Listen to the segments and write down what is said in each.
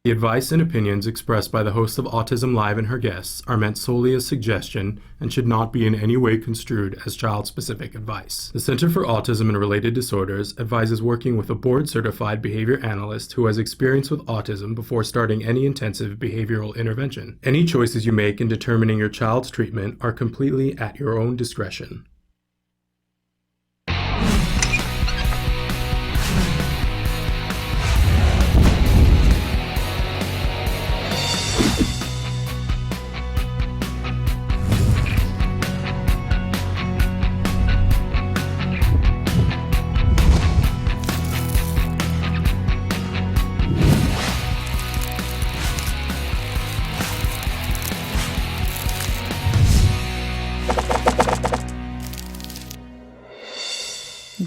The advice and opinions expressed by the host of Autism Live and her guests are meant solely as suggestion and should not be in any way construed as child-specific advice. The Center for Autism and Related Disorders advises working with a board-certified behavior analyst who has experience with autism before starting any intensive behavioral intervention. Any choices you make in determining your child's treatment are completely at your own discretion.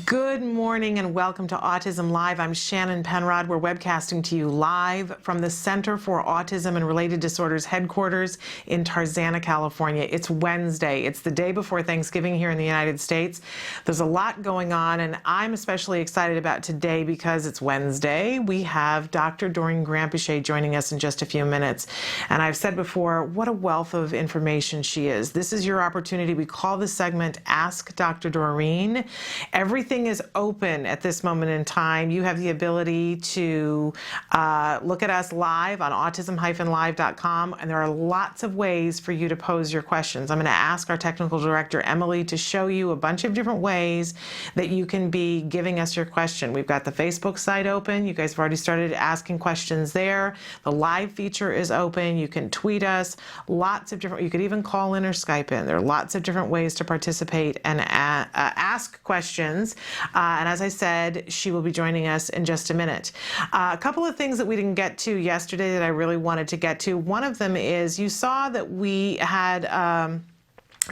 Good morning and welcome to Autism Live. I'm Shannon Penrod. We're webcasting to you live from the Center for Autism and Related Disorders headquarters in Tarzana, California. It's Wednesday. It's the day before Thanksgiving here in the United States. There's a lot going on, and I'm especially excited about today because it's Wednesday. We have Dr. Doreen Granpeesheh joining us in just a few minutes. And I've said before, what a wealth of information she is. This is your opportunity. We call this segment Ask Dr. Doreen. Everything is open at this moment in time. You have the ability to look at us live on autism-live.com, and there are lots of ways for you to pose your questions. I'm going to ask our technical director, Emily, to show you a bunch of different ways that you can be giving us your question. We've got the Facebook site open. You guys have already started asking questions there. The live feature is open. You can tweet us. Lots of different, you could even call in or Skype in. There are lots of different ways to participate and ask questions. And as I said, she will be joining us in just a minute. A couple of things that we didn't get to yesterday that I really wanted to get to. One of them is you saw that we had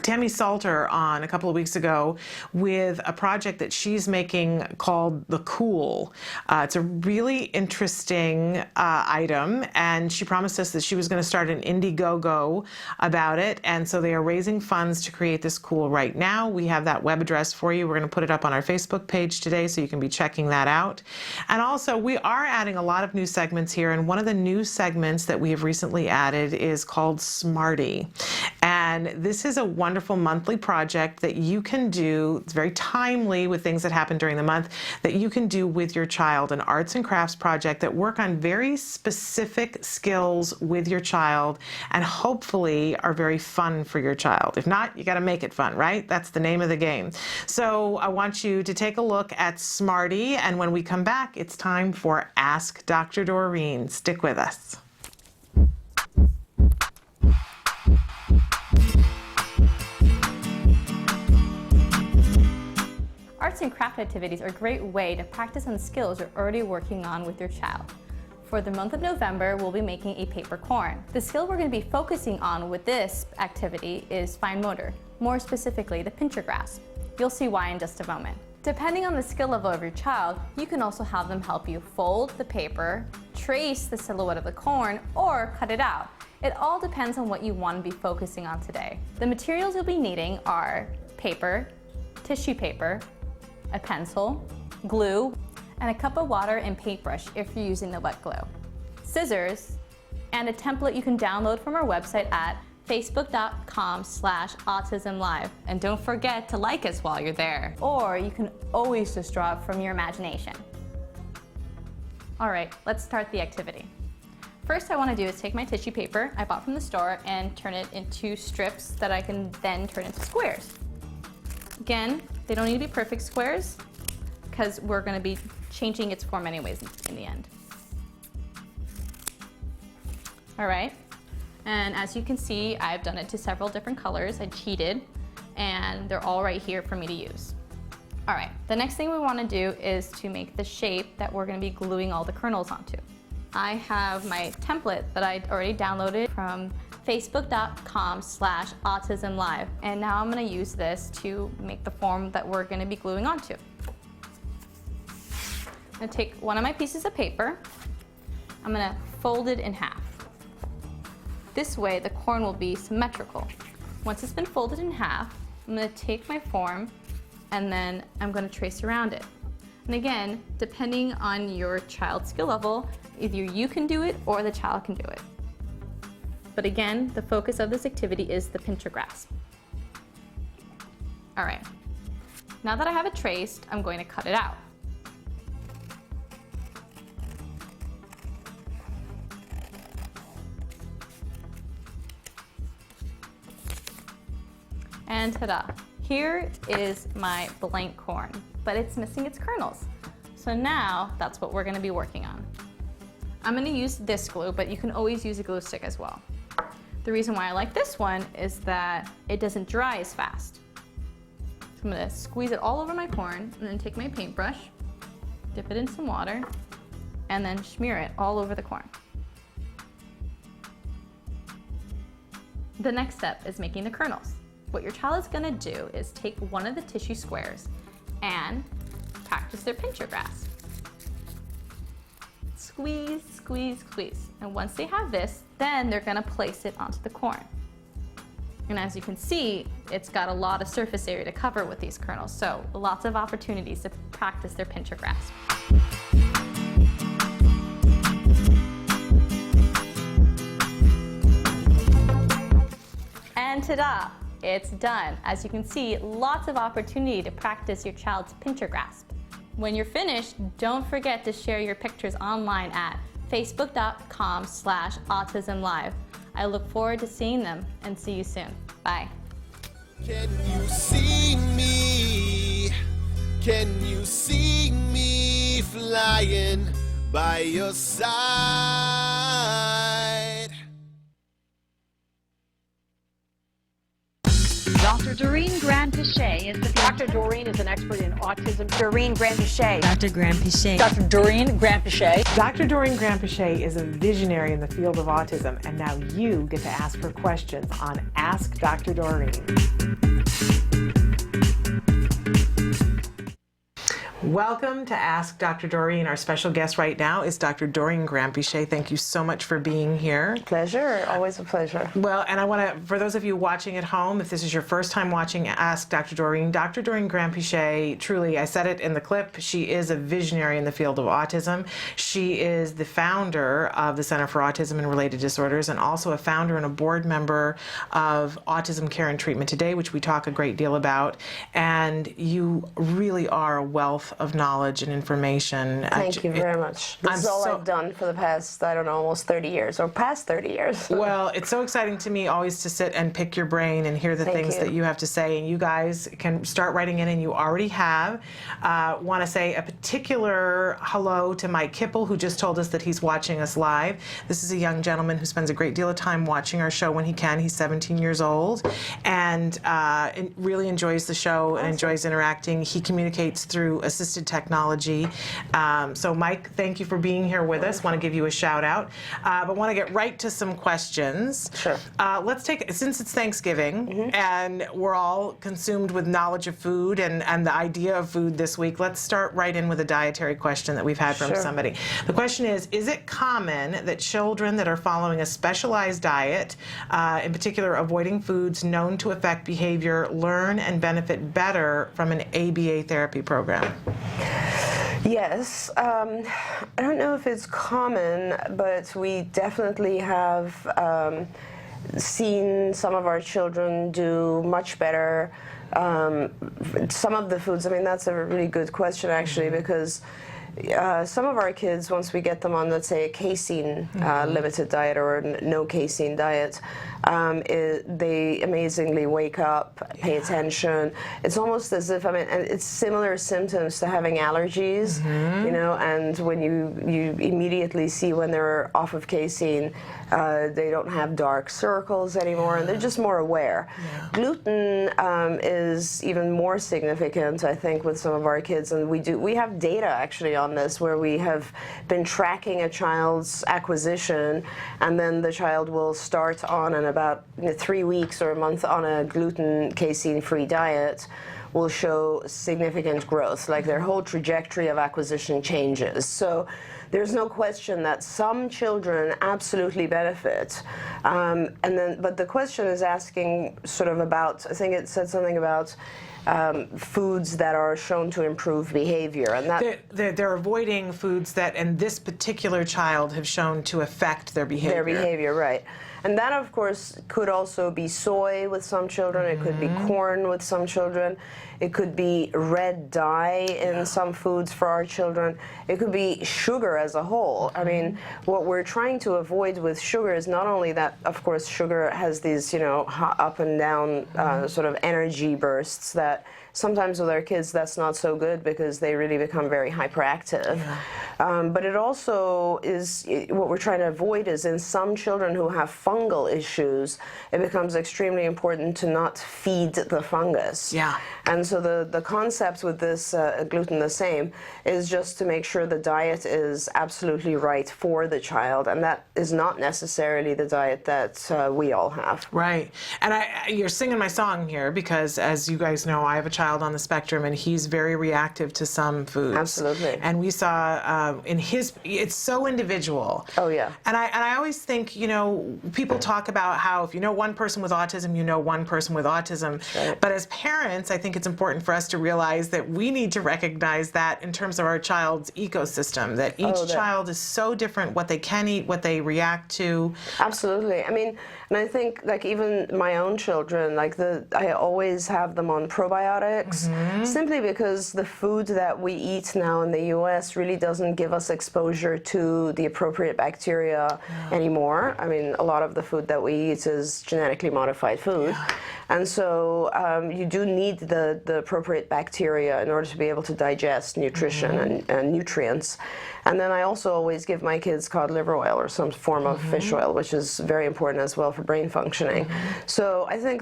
Tammy Salter on a couple of weeks ago with a project that she's making called The Cool. It's a really interesting item, and she promised us that she was going to start an Indiegogo about it, and so they are raising funds to create this Cool right now. We have that web address for you. We're going to put it up on our Facebook page today, so you can be checking that out. And also, we are adding a lot of new segments here, and one of the new segments that we have recently added is called Smarty. And this is a wonderful monthly project that you can do. It's very timely with things that happen during the month that you can do with your child, an arts and crafts project that work on very specific skills with your child and hopefully are very fun for your child. If not, you got to make it fun, right? That's the name of the game. So I want you to take a look at Smarty, and when we come back, it's time for Ask Dr. Doreen. Stick with us. Arts and craft activities are a great way to practice on skills you're already working on with your child. For the month of November, we'll be making a paper corn. The skill we're going to be focusing on with this activity is fine motor, more specifically the pincher grasp. You'll see why in just a moment. Depending on the skill level of your child, you can also have them help you fold the paper, trace the silhouette of the corn, or cut it out. It all depends on what you want to be focusing on today. The materials you'll be needing are paper, tissue paper, a pencil, glue, and a cup of water and paintbrush if you're using the wet glue, scissors, and a template you can download from our website at facebook.com/autismlive. And don't forget to like us while you're there. Or you can always just draw it from your imagination. All right, let's start the activity. First I want to do is take my tissue paper I bought from the store and turn it into strips that I can then turn into squares. Again, they don't need to be perfect squares because we're going to be changing its form anyways in the end. All right, and as you can see, I've done it to several different colors. I cheated, and they're all right here for me to use. All right, the next thing we want to do is to make the shape that we're going to be gluing all the kernels onto. I have my template that I already downloaded from facebook.com/autismlive, and now I'm going to use this to make the form that we're going to be gluing onto. I'm going to take one of my pieces of paper, I'm going to fold it in half. This way the corn will be symmetrical. Once it's been folded in half, I'm going to take my form and then I'm going to trace around it. And again, depending on your child's skill level, Either you can do it or the child can do it. But again, the focus of this activity is the pincher grasp. All right, now that I have it traced, I'm going to cut it out. And ta-da, here is my blank corn, but it's missing its kernels. So now that's what we're gonna be working on. I'm gonna use this glue, but you can always use a glue stick as well. The reason why I like this one is that it doesn't dry as fast. So I'm gonna squeeze it all over my corn and then take my paintbrush, dip it in some water, and then smear it all over the corn. The next step is making the kernels. What your child is gonna do is take one of the tissue squares and practice their pincher grasp. Squeeze, squeeze, squeeze. And once they have this, then they're gonna place it onto the corn. And as you can see, it's got a lot of surface area to cover with these kernels, so lots of opportunities to practice their pincher grasp. And ta-da, it's done. As you can see, lots of opportunity to practice your child's pincher grasp. When you're finished, don't forget to share your pictures online at facebook.com/autismlive. I look forward to seeing them and see you soon. Bye. Can you see me? Can you see me flying by your side? Dr. Doreen Granpeesheh is the Dr. Doreen is an expert in autism. Doreen Granpeesheh. Dr. Granpeesheh. Dr. Doreen Granpeesheh. Dr. Doreen Granpeesheh is a visionary in the field of autism, and now you get to ask her questions on Ask Dr. Doreen. Welcome to Ask Dr. Doreen. Our special guest right now is Dr. Doreen Granpeesheh. Thank you so much for being here. Pleasure, always a pleasure. Well, and I want to, for those of you watching at home, if this is your first time watching Ask Dr. Doreen Granpeesheh, truly, I said it in the clip, she is a visionary in the field of autism. She is the founder of the Center for Autism and Related Disorders, and also a founder and a board member of Autism Care and Treatment Today, which we talk a great deal about. And you really are a wealth of knowledge and information. Thank you very much. This is all I've done for the past, I don't know, almost 30 years, or past 30 years. Well, it's so exciting to me always to sit and pick your brain and hear the things that you have to say, and you guys can start writing in, and you already have. Want to say a particular hello to Mike Kipple, who just told us that he's watching us live. This is a young gentleman who spends a great deal of time watching our show when he can. He's 17 years old, and really enjoys the show and enjoys interacting. He communicates through assisted technology. So Mike, thank you for being here with us. Want to give you a shout out, but want to get right to some questions. Sure. Let's take, since it's Thanksgiving and we're all consumed with knowledge of food and the idea of food this week, let's start right in with a dietary question that we've had from somebody. The question is it common that children that are following a specialized diet, in particular avoiding foods known to affect behavior, learn and benefit better from an ABA therapy program? Yes. I don't know if it's common, but we definitely have seen some of our children do much better. Some of the foods, I mean, that's a really good question, actually, because some of our kids, once we get them on, let's say, a casein limited diet or a no casein diet, they amazingly wake up, pay attention. It's almost as if, I mean, it's similar symptoms to having allergies, you know, and when you immediately see when they're off of casein, they don't have dark circles anymore, and they're just more aware. Gluten is even more significant, I think, with some of our kids, and we have data actually on this where we have been tracking a child's acquisition, and then the child will start on in about 3 weeks or a month on a gluten casein-free diet, will show significant growth, like their whole trajectory of acquisition changes. So there's no question that some children absolutely benefit. But the question is asking sort of about, I think it said something about foods that are shown to improve behavior, and that they're avoiding foods that, in this particular child, have shown to affect their behavior. Their behavior, right. And that, of course, could also be soy with some children. It could be corn with some children. It could be red dye in some foods for our children. It could be sugar as a whole. I mean, what we're trying to avoid with sugar is not only that, of course, sugar has these, you know, up and down sort of energy bursts that sometimes with our kids that's not so good because they really become very hyperactive. But it also is, what we're trying to avoid is in some children who have fungal issues, it becomes extremely important to not feed the fungus. And so the concept with this gluten the same is just to make sure the diet is absolutely right for the child, and that is not necessarily the diet that we all have. Right. And you're singing my song here because, as you guys know, I have a child on the spectrum, and he's very reactive to some foods. Absolutely. And we saw in his, it's so individual. Oh, yeah. And I always think, you know, people talk about how if you know one person with autism, you know one person with autism. Right. But as parents, I think it's important for us to realize that we need to recognize that in terms of our child's ecosystem, that each child is so different, what they can eat, what they react to. Absolutely. I mean, and I think, like, even my own children, like, I always have them on probiotics, simply because the food that we eat now in the U.S. really doesn't give us exposure to the appropriate bacteria anymore. I mean, a lot of the food that we eat is genetically modified food. And so you do need the appropriate bacteria in order to be able to digest nutrition and nutrients. And then I also always give my kids cod liver oil or some form of fish oil, which is very important as well for brain functioning. So I think,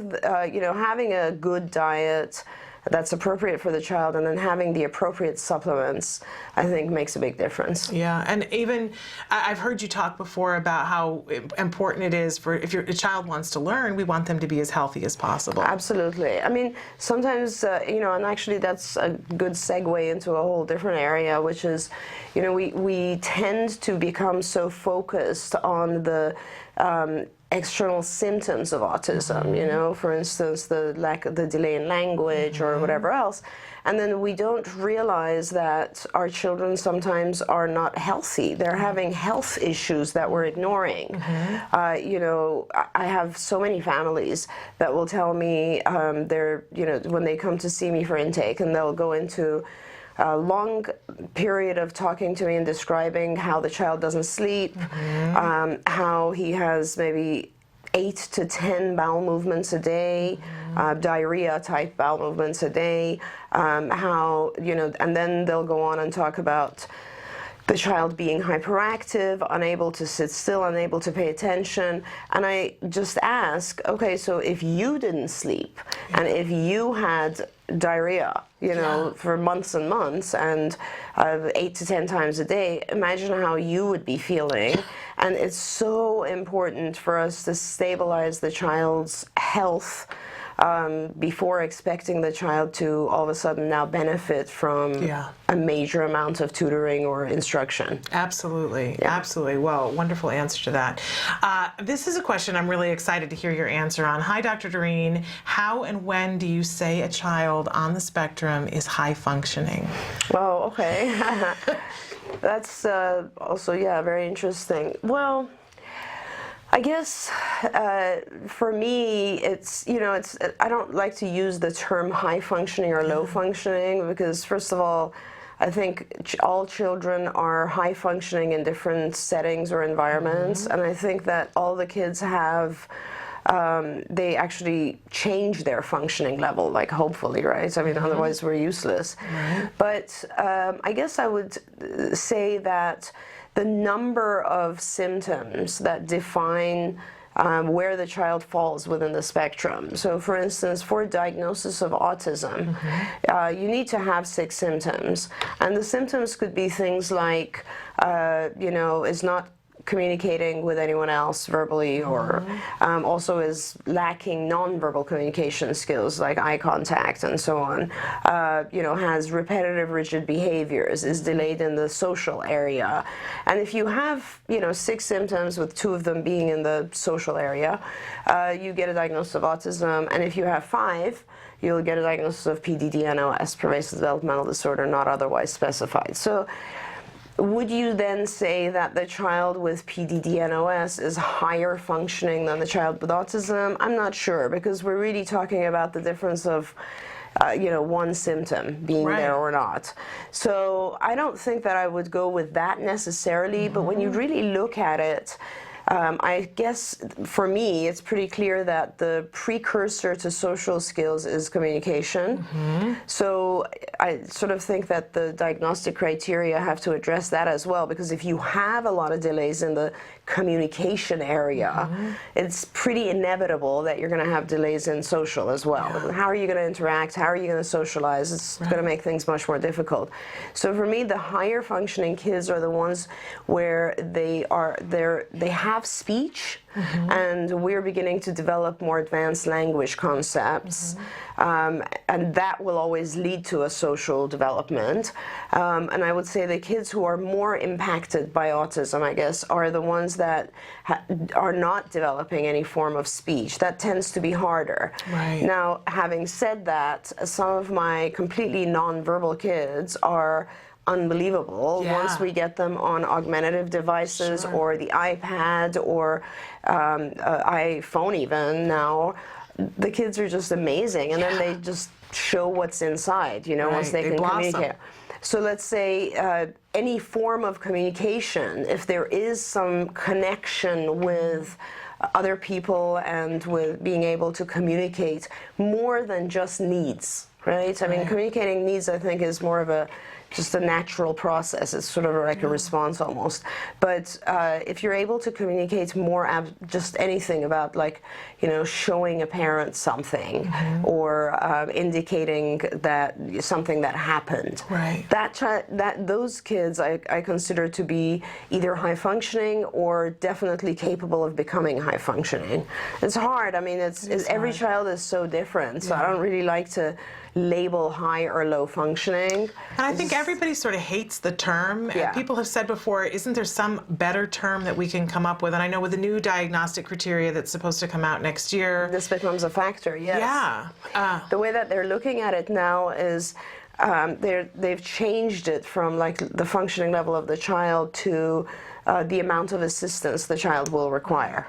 you know, having a good diet that's appropriate for the child and then having the appropriate supplements, I think, makes a big difference. Yeah, and even I've heard you talk before about how important it is for, if a child wants to learn, we want them to be as healthy as possible. Absolutely. I mean, sometimes, you know, and actually that's a good segue into a whole different area, which is, you know, we tend to become so focused on the external symptoms of autism, you know, for instance, the delay in language or whatever else. And then we don't realize that our children sometimes are not healthy. They're having health issues that we're ignoring. You know, I have so many families that will tell me they're, you know, when they come to see me for intake, and they'll go into a long period of talking to me and describing how the child doesn't sleep, how he has maybe 8 to 10 bowel movements a day, diarrhea type bowel movements a day, how, you know, and then they'll go on and talk about the child being hyperactive, unable to sit still, unable to pay attention. And I just ask, okay, so if you didn't sleep and if you had diarrhea, you know, for months and months and 8 to 10 times a day, imagine how you would be feeling. And it's so important for us to stabilize the child's health before expecting the child to all of a sudden now benefit from a major amount of tutoring or instruction. Absolutely, absolutely. Well, wonderful answer to that. This is a question I'm really excited to hear your answer on. Hi, Dr. Doreen. How and when do you say a child on the spectrum is high functioning? Well, okay. That's also, very interesting. Well, I guess for me, it's, you know, I don't like to use the term high functioning or low functioning because, first of all, I think all children are high functioning in different settings or environments, and I think that all the kids have, they actually change their functioning level, like, hopefully, right? I mean, otherwise we're useless. But I guess I would say that the number of symptoms that define where the child falls within the spectrum. So, for instance, for diagnosis of autism, you need to have 6 symptoms. And the symptoms could be things like, you know, is not communicating with anyone else verbally, or also is lacking nonverbal communication skills like eye contact and so on, you know, has repetitive rigid behaviors, is delayed in the social area. And if you have, you know, 6 symptoms with 2 of them being in the social area, you get a diagnosis of autism. And if you have 5, you'll get a diagnosis of PDD-NOS, pervasive developmental disorder, not otherwise specified. So would you then say that the child with PDD-NOS is higher functioning than the child with autism? I'm not sure, because we're really talking about the difference of one symptom being there or not. So I don't think that I would go with that necessarily, but when you really look at it, I guess for me it's pretty clear that the precursor to social skills is communication. So I sort of think that the diagnostic criteria have to address that as well, because if you have a lot of delays in the communication area, it's pretty inevitable that you're going to have delays in social as well. How are you going to interact? How are you going to socialize? It's going to make things much more difficult. So for me, the higher functioning kids are the ones where they have speech, and we're beginning to develop more advanced language concepts, and that will always lead to a social development. And I would say the kids who are more impacted by autism, I guess, are the ones that are not developing any form of speech. That tends to be harder. Now, having said that, some of my completely nonverbal kids are unbelievable once we get them on augmentative devices or the iPad or iPhone even now. The kids are just amazing, and then they just show what's inside, once they can communicate. So let's say any form of communication, if there is some connection with other people and with being able to communicate more than just needs, right? I mean, communicating needs, I think, is more of just a natural process. It's sort of like a response almost. But if you're able to communicate more, just anything about, like, showing a parent something or indicating that something that happened, those kids I consider to be either high functioning or definitely capable of becoming high functioning. It's hard. I mean, every child is so different. So I don't really like to label high or low functioning. And I think everybody sort of hates the term. People have said before, isn't there some better term that we can come up with? And I know with the new diagnostic criteria that's supposed to come out next year, this becomes a factor, the way that they're looking at it now is they've changed it from like the functioning level of the child to the amount of assistance the child will require.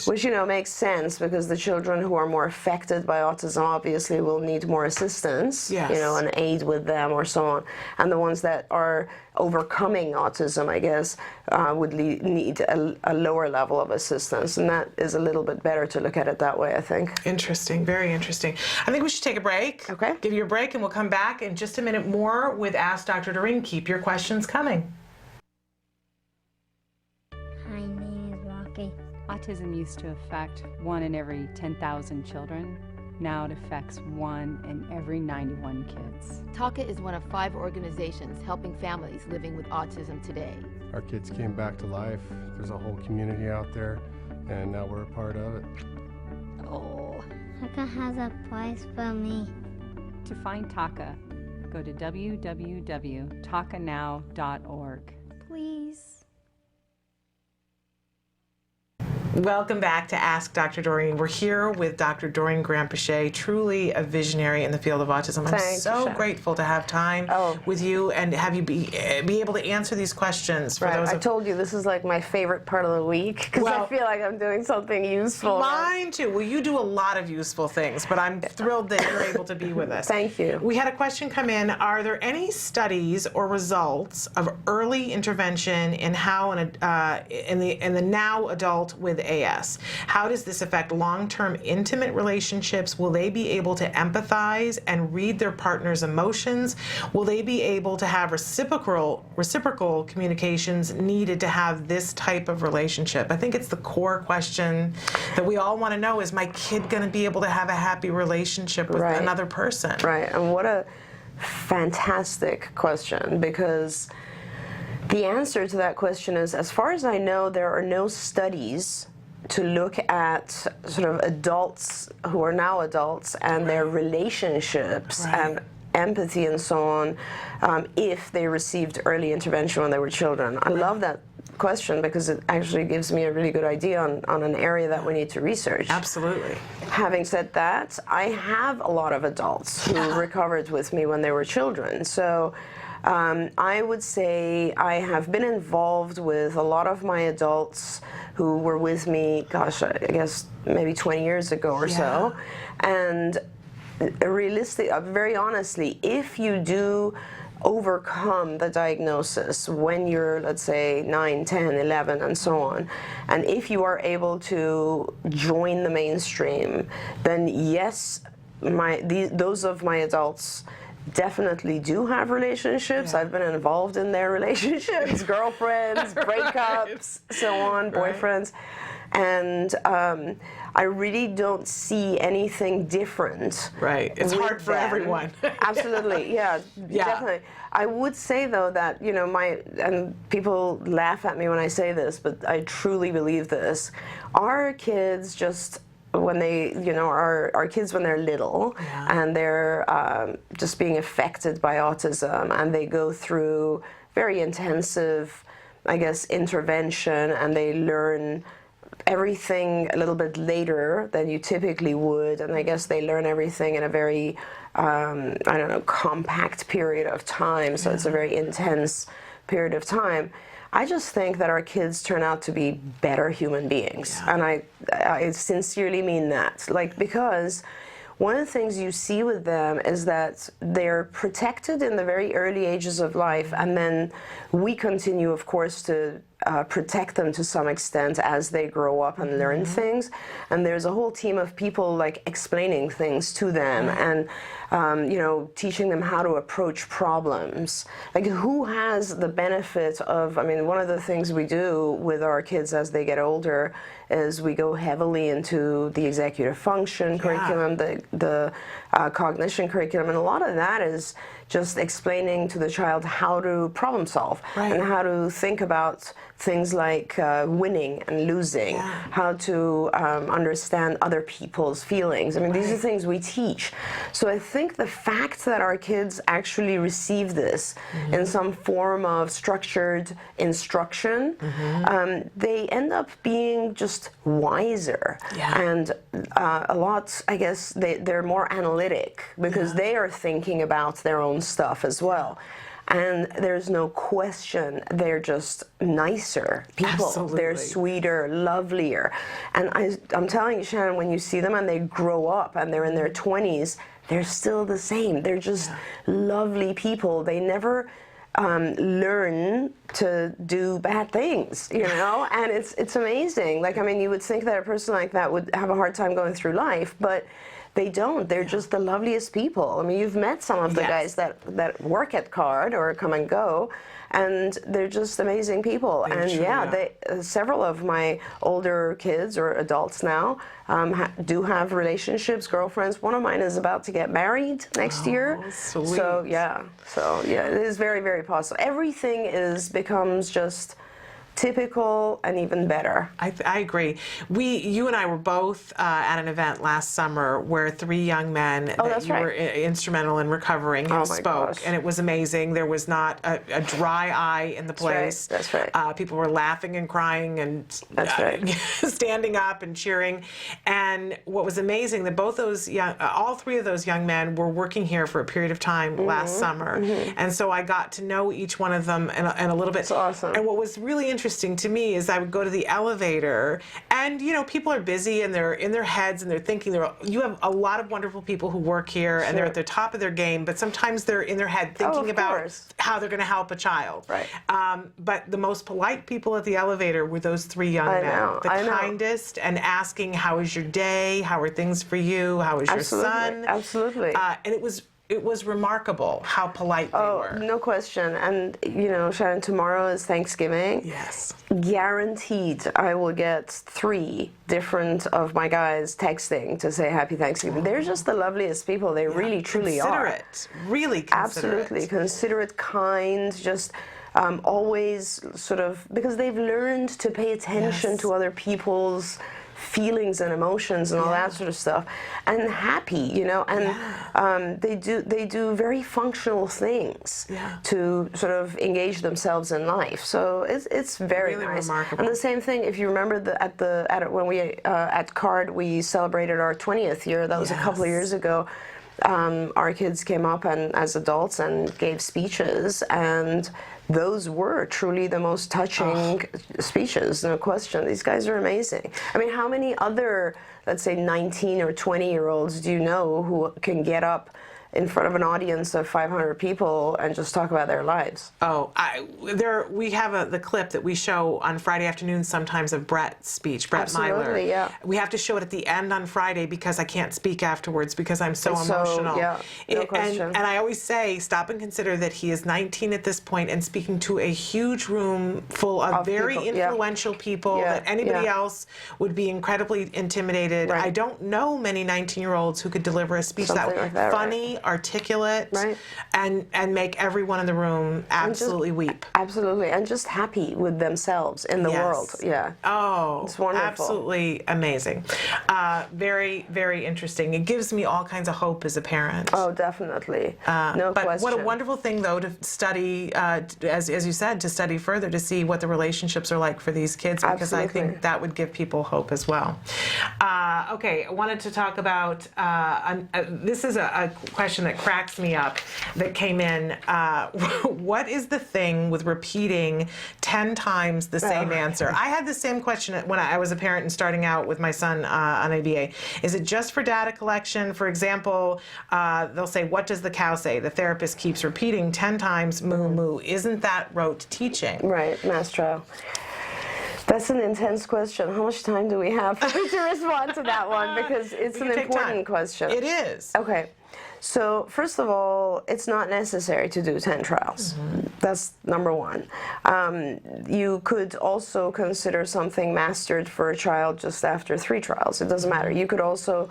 Which, makes sense, because the children who are more affected by autism obviously will need more assistance, an aid with them or so on. And the ones that are overcoming autism, I guess, would need a lower level of assistance. And that is a little bit better to look at it that way, I think. Interesting, very interesting. I think we should take a break. Okay. Give you a break, and we'll come back in just a minute more with Ask Dr. Doreen. Keep your questions coming. Autism used to affect 1 in every 10,000 children. Now it affects 1 in every 91 kids. TACA is one of 5 organizations helping families living with autism today. Our kids came back to life. There's a whole community out there, and now we're a part of it. Oh, TACA has a place for me. To find TACA, go to www.tacanow.org. Please. Welcome back to Ask Dr. Doreen. We're here with Dr. Doreen Granpeesheh, truly a visionary in the field of autism. I'm so grateful to have time with you and have you be able to answer these questions. For those I told you this is like my favorite part of the week, because I feel like I'm doing something useful. Mine too. Well, you do a lot of useful things, but I'm thrilled that you're able to be with us. Thank you. We had a question come in. Are there any studies or results of early intervention in how in the now adult with AS? How does this affect long-term intimate relationships? Will they be able to empathize and read their partner's emotions? Will they be able to have reciprocal communications needed to have this type of relationship? I think it's the core question that we all want to know. Is my kid going to be able to have a happy relationship with another person? And what a fantastic question, because the answer to that question is, as far as I know, there are no studies to look at sort of adults who are now adults and their relationships and empathy and so on, if they received early intervention when they were children. I love that question because it actually gives me a really good idea on an area that we need to research. Absolutely. Having said that, I have a lot of adults who recovered with me when they were children. So I would say I have been involved with a lot of my adults who were with me, gosh, I guess maybe 20 years ago or so. And very honestly, if you do overcome the diagnosis when you're, let's say, 9, 10, 11, and so on, and if you are able to join the mainstream, then yes, those of my adults definitely do have relationships. I've been involved in their relationships, girlfriends, breakups, so on, boyfriends. And I really don't see anything different. Right. It's hard for everyone. Absolutely. Yeah, definitely. I would say, though, that, you know, and people laugh at me when I say this, but I truly believe this. Our kids just, when they, you know, our kids when they're little and they're just being affected by autism and they go through very intensive, I guess, intervention, and they learn everything a little bit later than you typically would, and I guess they learn everything in a very, I don't know, compact period of time, so it's a very intense period of time. I just think that our kids turn out to be better human beings, and I sincerely mean that, like, because one of the things you see with them is that they're protected in the very early ages of life, and then we continue, of course, to protect them to some extent as they grow up and learn things. And there's a whole team of people like explaining things to them and you know, teaching them how to approach problems. Like, who has the benefit of, I mean, one of the things we do with our kids as they get older is we go heavily into the executive function curriculum, the cognition curriculum, and a lot of that is just explaining to the child how to problem solve and how to think about things like winning and losing, how to understand other people's feelings. I mean, these are things we teach. So I think the fact that our kids actually receive this in some form of structured instruction, they end up being just wiser and a lot, I guess, they're more analytic because they are thinking about their own stuff as well. And there's no question, they're just nicer people. Absolutely. They're sweeter, lovelier. And I'm telling you, Shannon, when you see them and they grow up and they're in their 20s, they're still the same. They're just lovely people. They never learn to do bad things, you know? And it's amazing. Like, I mean, you would think that a person like that would have a hard time going through life, but they don't. They're just the loveliest people. I mean, you've met some of the guys that work at CARD or Come and Go, and they're just amazing people. Several of my older kids or adults now do have relationships, girlfriends. One of mine is about to get married next year. Sweet. So yeah, it is very, very possible. Everything becomes just typical and even better. I agree. You and I were both at an event last summer where 3 young men that you were instrumental in recovering spoke, and it was amazing. There was not a dry eye in the place. That's right. People were laughing and crying and standing up and cheering. And what was amazing that both those all 3 of those young men were working here for a period of time last summer, and so I got to know each one of them in a little bit. That's awesome. And what was really interesting to me is I would go to the elevator, and you know, people are busy and they're in their heads and they're thinking. You have a lot of wonderful people who work here and they're at the top of their game, but sometimes they're in their head thinking about how they're going to help a child. Right. But the most polite people at the elevator were those 3 young men. The kindest, and asking, how is your day? How are things for you? How is your son? Absolutely. And it was remarkable how polite they were. No question. And, you know, Shannon, tomorrow is Thanksgiving. Yes. Guaranteed I will get 3 different of my guys texting to say Happy Thanksgiving. They're just the loveliest people. They really, truly are. Considerate. Really considerate. Absolutely. Considerate, kind, just always sort of, because they've learned to pay attention to other people's feelings and emotions and all that sort of stuff, and happy, you know, and they do very functional things to sort of engage themselves in life. So it's very really nice. remarkable. And the same thing, if you remember when we at CARD we celebrated our 20th year. That was a couple of years ago. Our kids came up and as adults and gave speeches, and those were truly the most touching speeches, no question. These guys are amazing. I mean, how many other, let's say, 19 or 20-year-olds do you know who can get up in front of an audience of 500 people and just talk about their lives? Oh, we have the clip that we show on Friday afternoons sometimes of Brett's speech, Brett Myler. Yeah. We have to show it at the end on Friday because I can't speak afterwards because I'm so emotional. No question. And I always say, stop and consider that he is 19 at this point and speaking to a huge room full of very people, influential people that anybody else would be incredibly intimidated. Right. I don't know many 19-year-olds who could deliver a speech that Like that, funny, articulate, and make everyone in the room absolutely weep. Absolutely, and just happy with themselves in the world. Yeah. Oh, it's wonderful. Absolutely amazing. Very, very interesting. It gives me all kinds of hope as a parent. Oh, definitely. No but question. What a wonderful thing, though, to study, as you said, to study further to see what the relationships are like for these kids, because I think that would give people hope as well. Okay, I wanted to talk about, this is a question that cracks me up that came in. What is the thing with repeating 10 times the same answer? I had the same question when I was a parent and starting out with my son on ABA. Is it just for data collection? For example, they'll say, what does the cow say? The therapist keeps repeating 10 times, moo, moo. Isn't that rote teaching? Right, mass trial. That's an intense question. How much time do we have to respond to that one? Because it's an important question. It is. Okay. So first of all, it's not necessary to do 10 trials. That's number one. You could also consider something mastered for a child just after 3 trials. It doesn't matter. You could also,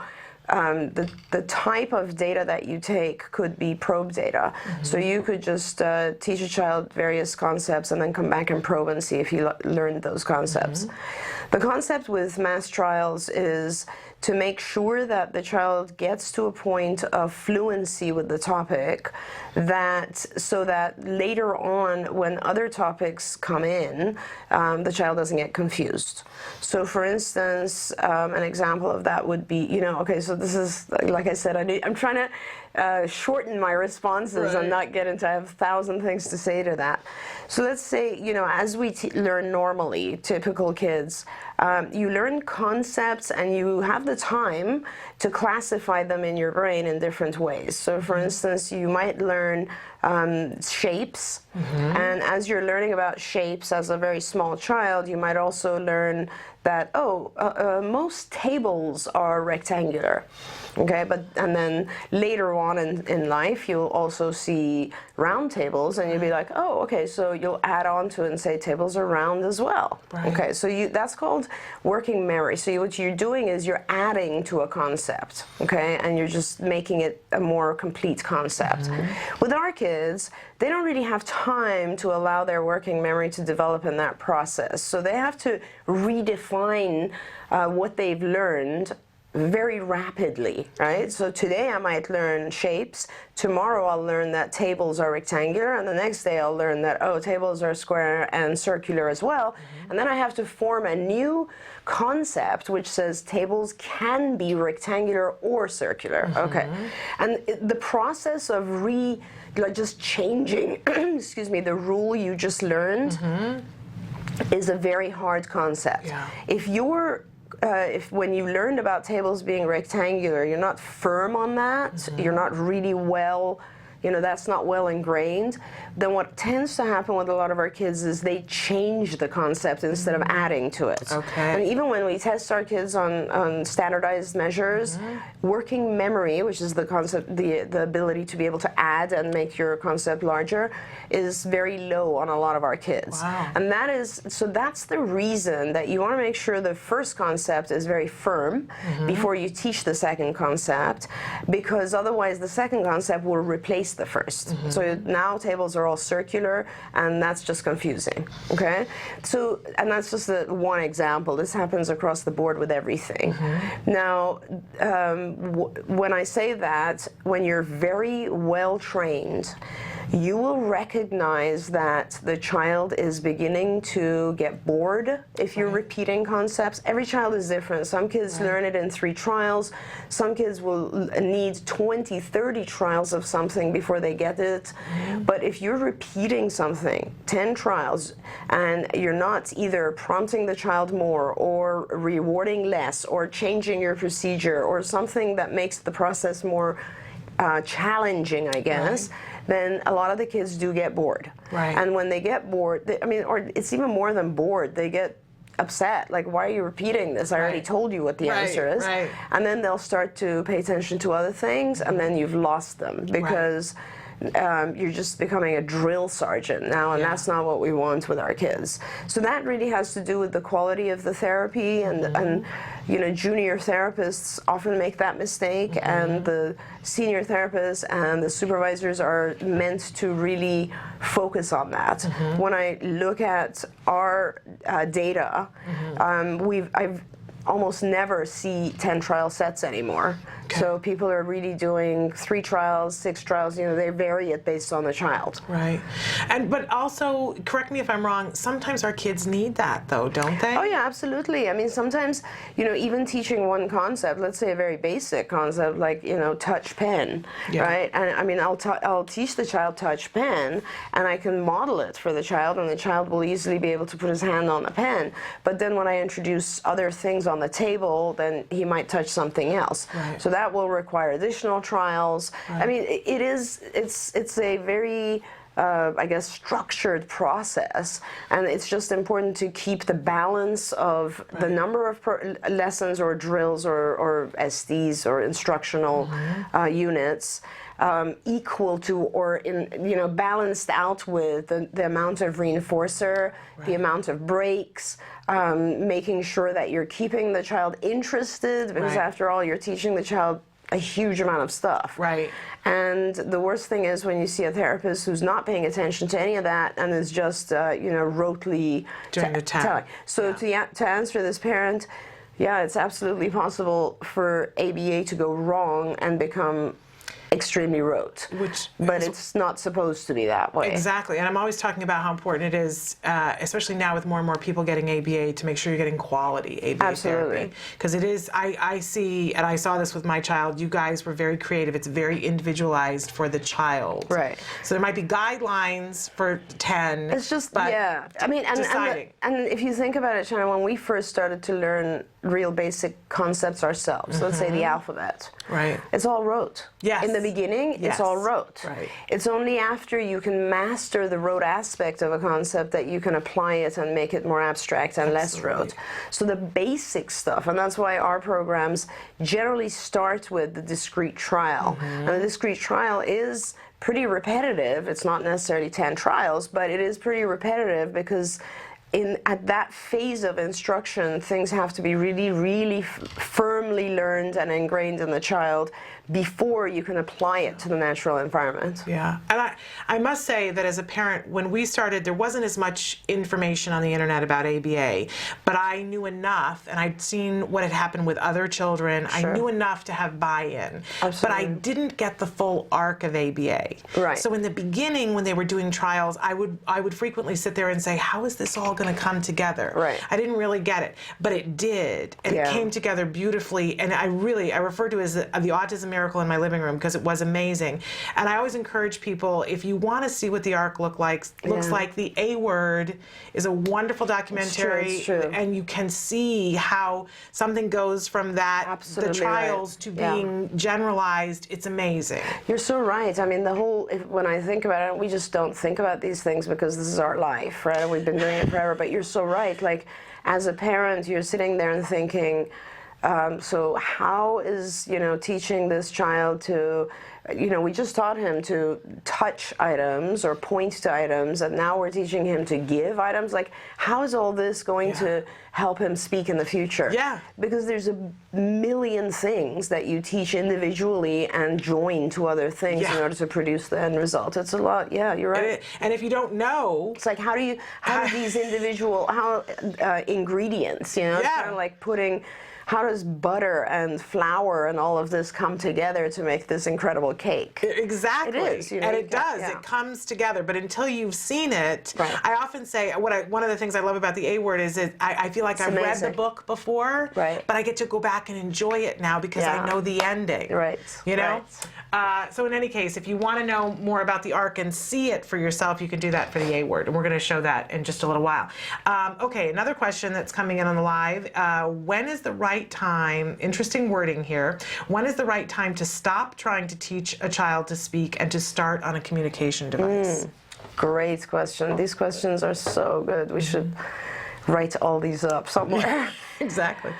the type of data that you take could be probe data. So you could just teach a child various concepts and then come back and probe and see if he learned those concepts. The concept with mass trials is to make sure that the child gets to a point of fluency with the topic, so that later on when other topics come in, the child doesn't get confused. So for instance, an example of that would be, okay, so this is, like I said, I'm trying to shorten my responses and not get into, I have 1,000 things to say to that. So let's say, as we learn normally, typical kids, you learn concepts and you have the time to classify them in your brain in different ways. So for instance, you might learn shapes, and as you're learning about shapes as a very small child, you might also learn that, most tables are rectangular. Okay, and then later on in life, you'll also see round tables, and you'll be like, oh, okay, so you'll add on to it and say tables are round as well. Okay, so that's called working memory. So what you're doing is you're adding to a concept, okay, and you're just making it a more complete concept. With our kids, they don't really have time to allow their working memory to develop in that process. So they have to redefine what they've learned very rapidly, right? So today I might learn shapes, tomorrow I'll learn that tables are rectangular, and the next day I'll learn that, tables are square and circular as well. And then I have to form a new concept which says tables can be rectangular or circular. Okay. And the process of just changing, excuse me, the rule you just learned is a very hard concept. If when you learned about tables being rectangular, you're not firm on that, you're not really well, that's not well ingrained, then what tends to happen with a lot of our kids is they change the concept instead of adding to it. And even when we test our kids on standardized measures, working memory, which is the concept, the ability to be able to add and make your concept larger, is very low on a lot of our kids. And that's the reason that you want to make sure the first concept is very firm before you teach the second concept, because otherwise the second concept will replace replace the first. So now tables are all circular, and that's just confusing, okay? So, and that's just one example. This happens across the board with everything. Now, when I say that, when you're very well trained, you will recognize that the child is beginning to get bored if you're repeating concepts. Every child is different. Some kids learn it in 3 trials. Some kids will need 20, 30 trials of something before they get it. But if you're repeating something, 10 trials, and you're not either prompting the child more or rewarding less or changing your procedure or something that makes the process more challenging, I guess, then a lot of the kids do get bored. And when they get bored, or it's even more than bored, they get upset. Like, why are you repeating this? I already told you what the answer is. And then they'll start to pay attention to other things, and then you've lost them because you're just becoming a drill sergeant now, and that's not what we want with our kids. So that really has to do with the quality of the therapy, and you know, junior therapists often make that mistake, and the senior therapists and the supervisors are meant to really focus on that. When I look at our data, I've almost never see 10 trial sets anymore. So people are really doing 3 trials, 6 trials, you know, they vary it based on the child. But also, correct me if I'm wrong, sometimes our kids need that though, don't they? Oh yeah, absolutely. I mean, sometimes, you know, even teaching one concept, let's say a very basic concept like, you know, touch pen, right? And I mean, I'll teach the child touch pen, and I can model it for the child, and the child will easily be able to put his hand on the pen. But then when I introduce other things on the table, then he might touch something else. So that will require additional trials. I mean, it's a very I guess, structured process, and it's just important to keep the balance of the number of lessons or drills or SDs or instructional units equal to, or balanced out with the amount of reinforcer, the amount of breaks, making sure that you're keeping the child interested, because after all, you're teaching the child a huge amount of stuff. And the worst thing is when you see a therapist who's not paying attention to any of that and is just, rotely doing the telling. So to answer this parent, yeah, it's absolutely possible for ABA to go wrong and become extremely rote, but it's not supposed to be that way. Exactly, and I'm always talking about how important it is, especially now with more and more people getting ABA, to make sure you're getting quality ABA therapy. Because it is, I see, and I saw this with my child, you guys were very creative. It's very individualized for the child. So there might be guidelines for 10. It's just, I mean, and if you think about it, Shannon, when we first started to learn real basic concepts ourselves, let's say the alphabet, it's all rote. In the beginning, it's all rote. It's only after you can master the rote aspect of a concept that you can apply it and make it more abstract and less rote. So the basic stuff, and that's why our programs generally start with the discrete trial. And the discrete trial is pretty repetitive. It's not necessarily 10 trials, but it is pretty repetitive because at that phase of instruction, things have to be really, really firmly learned and ingrained in the child before you can apply it to the natural environment. And I must say that as a parent, when we started, there wasn't as much information on the internet about ABA, but I knew enough, and I'd seen what had happened with other children. I knew enough to have buy-in, but I didn't get the full arc of ABA. So in the beginning, when they were doing trials, I would frequently sit there and say, how is this all going to come together? I didn't really get it, but it did, and it came together beautifully, and I refer to it as the autism miracle in my living room, because it was amazing. And I always encourage people, if you want to see what the arc looks like, the A Word is a wonderful documentary, it's true. And you can see how something goes from that, the trials, to being generalized. It's amazing. You're so right. I mean, when I think about it, we just don't think about these things because this is our life, right? We've been doing it forever, but you're so right. Like, as a parent, you're sitting there and thinking, So how is, teaching this child to, we just taught him to touch items or point to items, and now we're teaching him to give items. Like, how is all this going to help him speak in the future? Yeah. Because there's a million things that you teach individually and join to other things in order to produce the end result. It's a lot. Yeah, you're right. And if you don't know, it's like, how do these individual ingredients, it's kind of like how does butter and flour and all of this come together to make this incredible cake? Exactly. It is. And it does. It comes together. But until you've seen it, I often say, one of the things I love about the A word is I feel like I've read the book before, but I get to go back and enjoy it now because I know the ending. Right. You know? So in any case, if you want to know more about the arc and see it for yourself, you can do that for the A word. And we're going to show that in just a little while. Okay, another question that's coming in on the live. When is the right time, interesting wording here, when is the right time to stop trying to teach a child to speak and to start on a communication device? Great question. These questions are so good. We should write all these up somewhere. Exactly.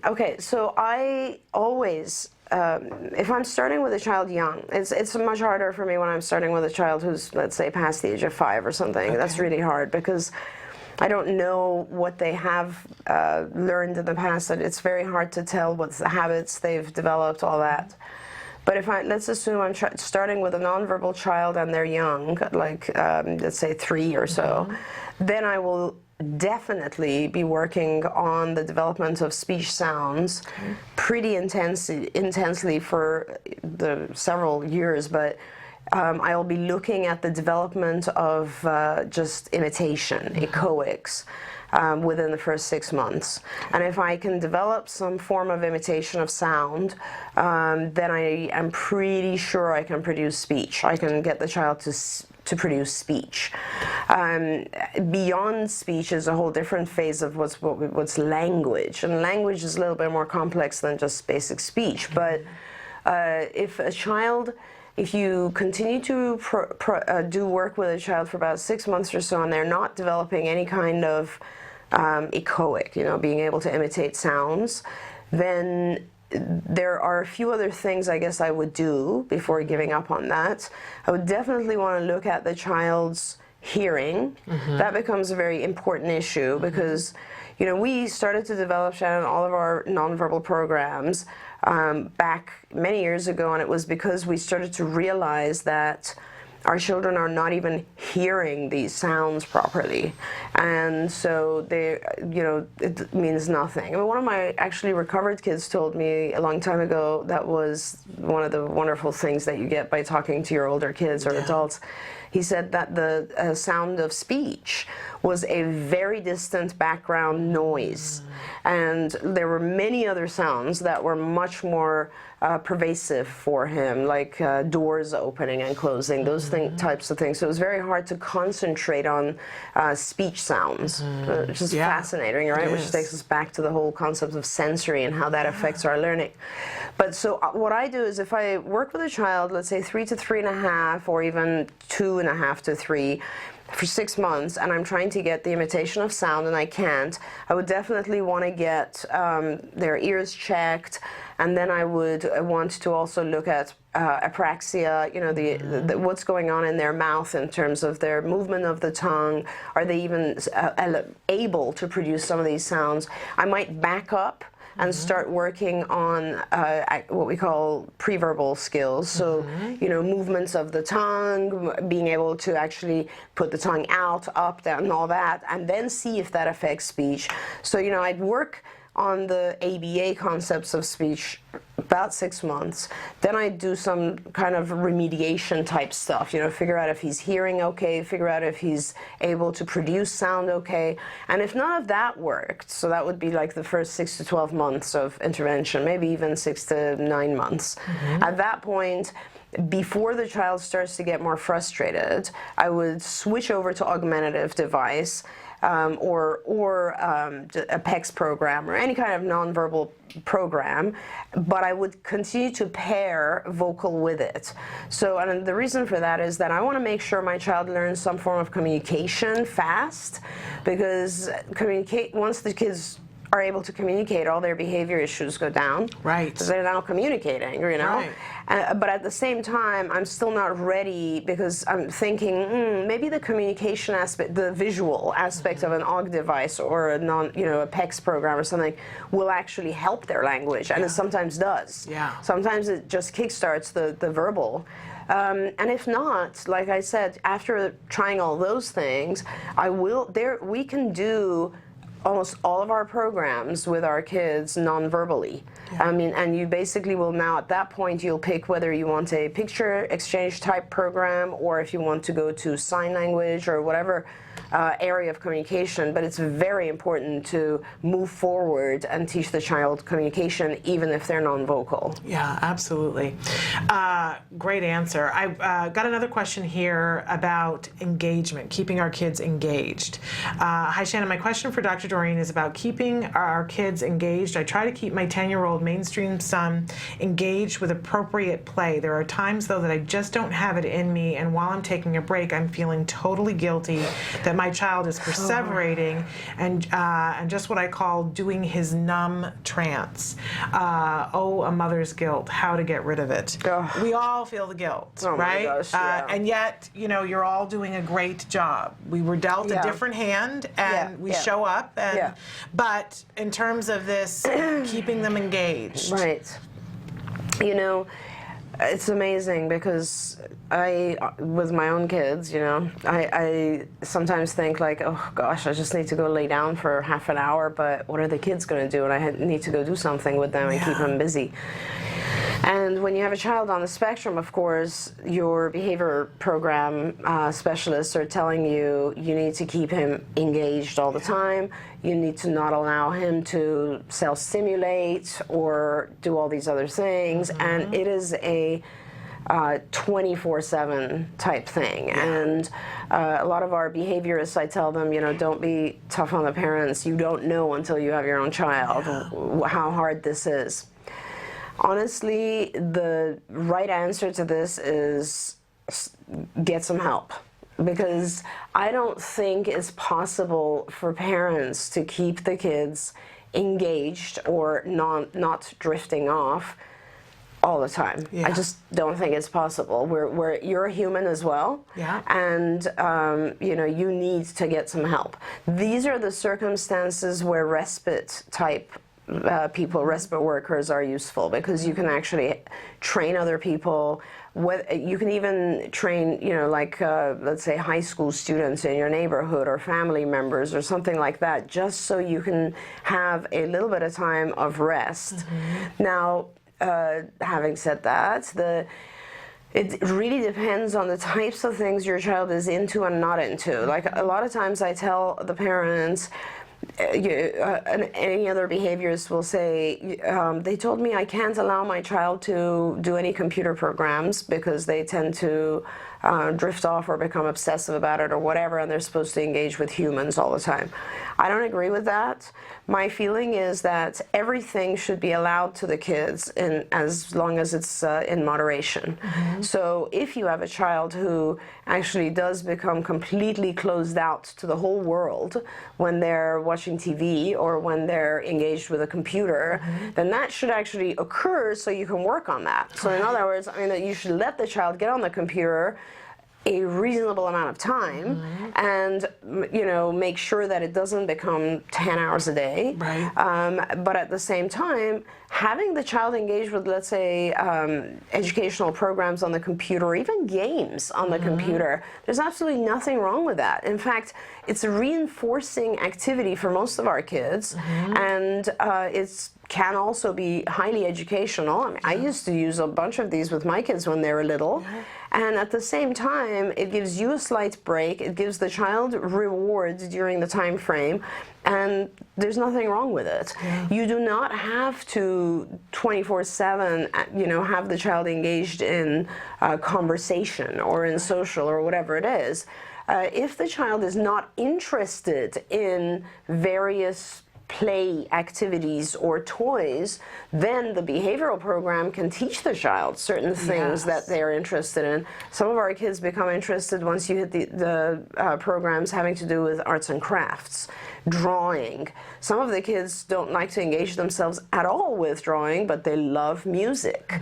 Okay, so I always, if I'm starting with a child young, it's much harder for me when I'm starting with a child who's, let's say, past the age of 5 or something. Okay. That's really hard because I don't know what they have learned in the past. That it's very hard to tell what habits they've developed, all that. But if let's assume I'm starting with a nonverbal child and they're young, like let's say 3 or so, then I will definitely be working on the development of speech sounds pretty intensely for the several years, but I'll be looking at the development of just imitation, echoics, within the first 6 months. And if I can develop some form of imitation of sound, then I am pretty sure I can produce speech. I can get the child to produce speech. Beyond speech is a whole different phase of what's language. And language is a little bit more complex than just basic speech. But if you continue to do work with a child for about 6 months or so and they're not developing any kind of echoic, being able to imitate sounds, then there are a few other things I guess I would do before giving up on that. I would definitely want to look at the child's hearing. That becomes a very important issue because, we started to develop, Shannon, all of our nonverbal programs back many years ago, and it was because we started to realize that our children are not even hearing these sounds properly, and so it means nothing. I mean, one of my actually recovered kids told me a long time ago that was one of the wonderful things that you get by talking to your older kids or adults. He said that the sound of speech was a very distant background noise, and there were many other sounds that were much more pervasive for him, like doors opening and closing, those types of things. So it was very hard to concentrate on speech sounds, which is fascinating, right? Which takes us back to the whole concept of sensory and how that affects our learning. But so what I do is if I work with a child, let's say 3 to 3.5, or even 2.5 to 3, for 6 months, and I'm trying to get the imitation of sound and I can't, I would definitely want to get their ears checked, and then I would want to also look at apraxia, what's going on in their mouth in terms of their movement of the tongue. Are they even able to produce some of these sounds? I might back up and start working on what we call preverbal skills. So, movements of the tongue, being able to actually put the tongue out, up, down, and all that, and then see if that affects speech. So, I'd work on the ABA concepts of speech about 6 months. Then I do some kind of remediation type stuff, figure out if he's hearing okay, figure out if he's able to produce sound okay. And if none of that worked, so that would be like the first 6 to 12 months of intervention, maybe even 6 to 9 months. At that point, before the child starts to get more frustrated, I would switch over to augmentative device, or a PECS program or any kind of nonverbal program, but I would continue to pair vocal with it. So, and the reason for that is that I want to make sure my child learns some form of communication fast, because once the kids are able to communicate, all their behavior issues go down. Right. Because they're now communicating, you know. Right. But at the same time, I'm still not ready because I'm thinking maybe the communication aspect, the visual aspect of an OG device or a a PEX program or something will actually help their language, and it sometimes does. Yeah. Sometimes it just kickstarts the verbal. And if not, like I said, after trying all those things, we can do almost all of our programs with our kids non-verbally. I mean, and you basically will now, at that point, you'll pick whether you want a picture exchange type program or if you want to go to sign language or whatever area of communication. But it's very important to move forward and teach the child communication even if they're non-vocal. Yeah, absolutely. Great answer. I got another question here about engagement, keeping our kids engaged. Hi, Shannon. My question for Dr. Doreen is about keeping our kids engaged. I try to keep my 10-year-old mainstream son engaged with appropriate play. There are times, though, that I just don't have it in me, and while I'm taking a break, I'm feeling totally guilty that my child is perseverating and just what I call doing his numb trance. A mother's guilt, how to get rid of it. We all feel the guilt, oh right? My gosh, yeah. And yet, you're all doing a great job. We were dealt a different hand, and we show up. And, but in terms of this, keeping them engaged. Right. It's amazing because with my own kids, I sometimes think like, oh gosh, I just need to go lay down for half an hour, but what are the kids going to do? And I need to go do something with them and keep them busy. And when you have a child on the spectrum, of course, your behavior program specialists are telling you need to keep him engaged all the time. You need to not allow him to self-stimulate or do all these other things. And it is a 24/7 type thing. And a lot of our behaviorists, I tell them, don't be tough on the parents. You don't know until you have your own child how hard this is. Honestly, the right answer to this is get some help, because I don't think it's possible for parents to keep the kids engaged or not drifting off all the time. I just don't think it's possible. You're a human as well, and you need to get some help. These are the circumstances where respite type respite workers are useful, because you can actually train other people. You can even train, let's say high school students in your neighborhood or family members or something like that, just so you can have a little bit of time of rest. Now, having said that, it really depends on the types of things your child is into and not into. Like a lot of times I tell the parents, any other behaviors will say, they told me I can't allow my child to do any computer programs because they tend to drift off or become obsessive about it or whatever, and they're supposed to engage with humans all the time. I don't agree with that. My feeling is that everything should be allowed to the kids as long as it's in moderation. So if you have a child who actually does become completely closed out to the whole world when they're watching TV or when they're engaged with a computer, then that should actually occur so you can work on that. So in other words, you should let the child get on the computer a reasonable amount of time and make sure that it doesn't become 10 hours a day. But at the same time, having the child engage with, let's say, educational programs on the computer or even games on the computer, there's absolutely nothing wrong with that. In fact, it's a reinforcing activity for most of our kids, and it can also be highly educational. I used to use a bunch of these with my kids when they were little. And at the same time, it gives you a slight break. It gives the child rewards during the time frame, and there's nothing wrong with it. You do not have to 24/7, have the child engaged in conversation or in social or whatever it is. If the child is not interested in various play activities or toys, then the behavioral program can teach the child certain things that they're interested in. Some of our kids become interested once you hit the programs having to do with arts and crafts, drawing. Some of the kids don't like to engage themselves at all with drawing, but they love music.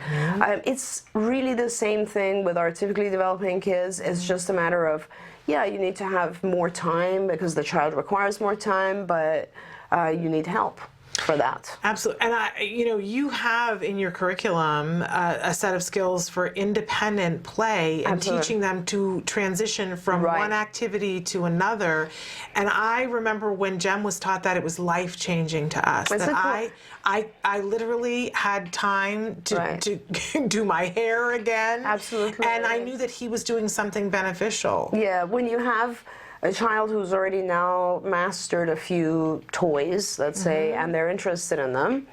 It's really the same thing with our typically developing kids. It's just a matter of, yeah, you need to have more time because the child requires more time, but you need help for that. Absolutely. And you have in your curriculum a set of skills for independent play and teaching them to transition from one activity to another. And I remember when Jem was taught that, it was life-changing to us. That I literally had time to do my hair again. Absolutely. And I knew that he was doing something beneficial. Yeah, when you have a child who's already now mastered a few toys, let's say, and they're interested in them,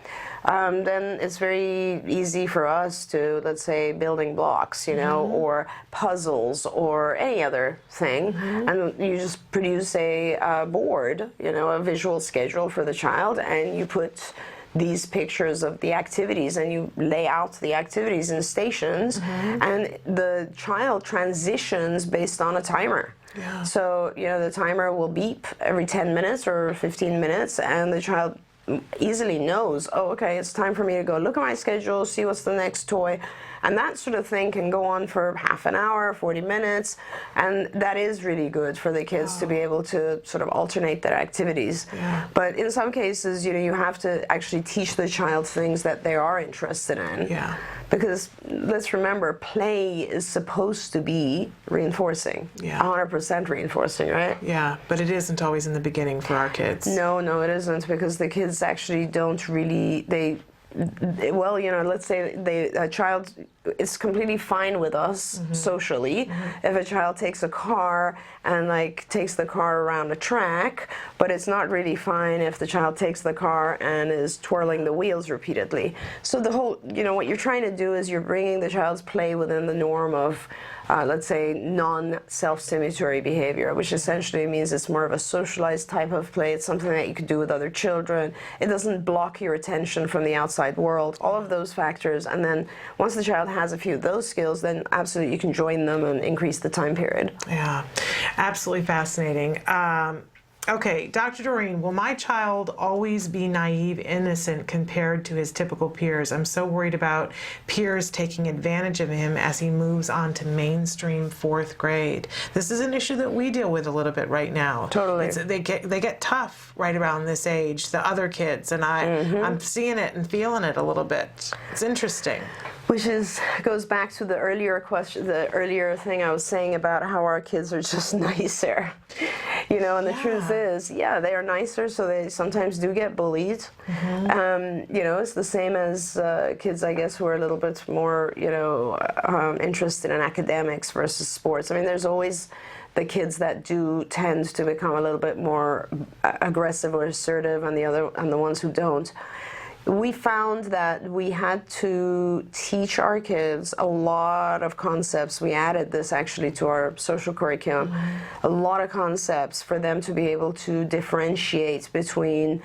then it's very easy for us to, let's say, building blocks, or puzzles or any other thing, and you just produce a board, a visual schedule for the child, and you put these pictures of the activities and you lay out the activities in stations, and the child transitions based on a timer. Yeah. So, the timer will beep every 10 minutes or 15 minutes, and the child easily knows, oh, okay, it's time for me to go look at my schedule, see what's the next toy. And that sort of thing can go on for half an hour, 40 minutes, and that is really good for the kids to be able to sort of alternate their activities. Yeah. But in some cases, you have to actually teach the child things that they are interested in. Yeah. Because let's remember, play is supposed to be reinforcing, 100% reinforcing, right? Yeah, but it isn't always in the beginning for our kids. No, it isn't, because the kids actually don't really, let's say a child is completely fine with us socially if a child takes a car and takes the car around a track, but it's not really fine if the child takes the car and is twirling the wheels repeatedly. So the whole, what you're trying to do is you're bringing the child's play within the norm of let's say, non-self-stimulatory behavior, which essentially means it's more of a socialized type of play. It's something that you could do with other children. It doesn't block your attention from the outside world, all of those factors. And then once the child has a few of those skills, then absolutely you can join them and increase the time period. Yeah, absolutely fascinating. Okay, Dr. Doreen, will my child always be naive, innocent compared to his typical peers? I'm so worried about peers taking advantage of him as he moves on to mainstream 4th grade. This is an issue that we deal with a little bit right now. Totally. They get tough right around this age, the other kids, and I'm seeing it and feeling it a little bit. It's interesting. Which goes back to the earlier question, the earlier thing I was saying about how our kids are just nicer. And the truth is, they are nicer, so they sometimes do get bullied. It's the same as kids, I guess, who are a little bit more, interested in academics versus sports. I mean, there's always the kids that do tend to become a little bit more aggressive or assertive, and the ones who don't. We found that we had to teach our kids a lot of concepts. We added this actually to our social curriculum, a lot of concepts for them to be able to differentiate between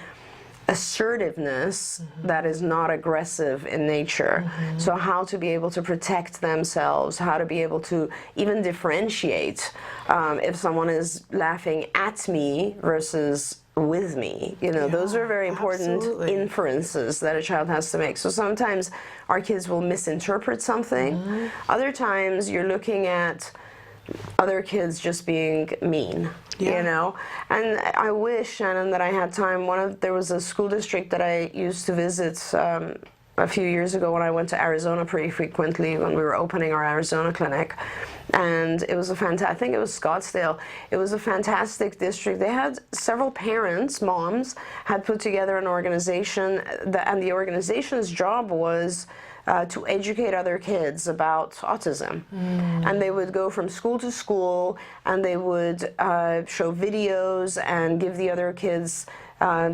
assertiveness that is not aggressive in nature. So how to be able to protect themselves, how to be able to even differentiate if someone is laughing at me versus with me. Those are very important inferences that a child has to make. So sometimes our kids will misinterpret something. Other times you're looking at other kids just being mean, And I wish, Shannon, that I had time. There was a school district that I used to visit a few years ago when I went to Arizona pretty frequently when we were opening our Arizona clinic. And it was I think it was Scottsdale. It was a fantastic district. They had several parents, moms, had put together an organization, and the organization's job was to educate other kids about autism. And they would go from school to school, and they would show videos and give the other kids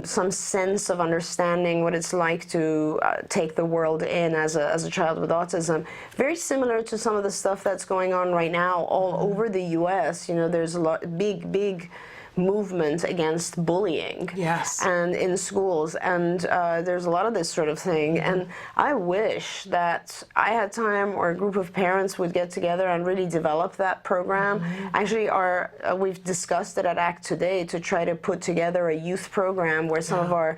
some sense of understanding what it's like to take the world in as a child with autism. Very similar to some of the stuff that's going on right now all over the U.S. There's a lot big movement against bullying. Yes. And in schools, and there's a lot of this sort of thing. And I wish that I had time, or a group of parents would get together and really develop that program. Actually, we've discussed it at ACT today to try to put together a youth program where some of our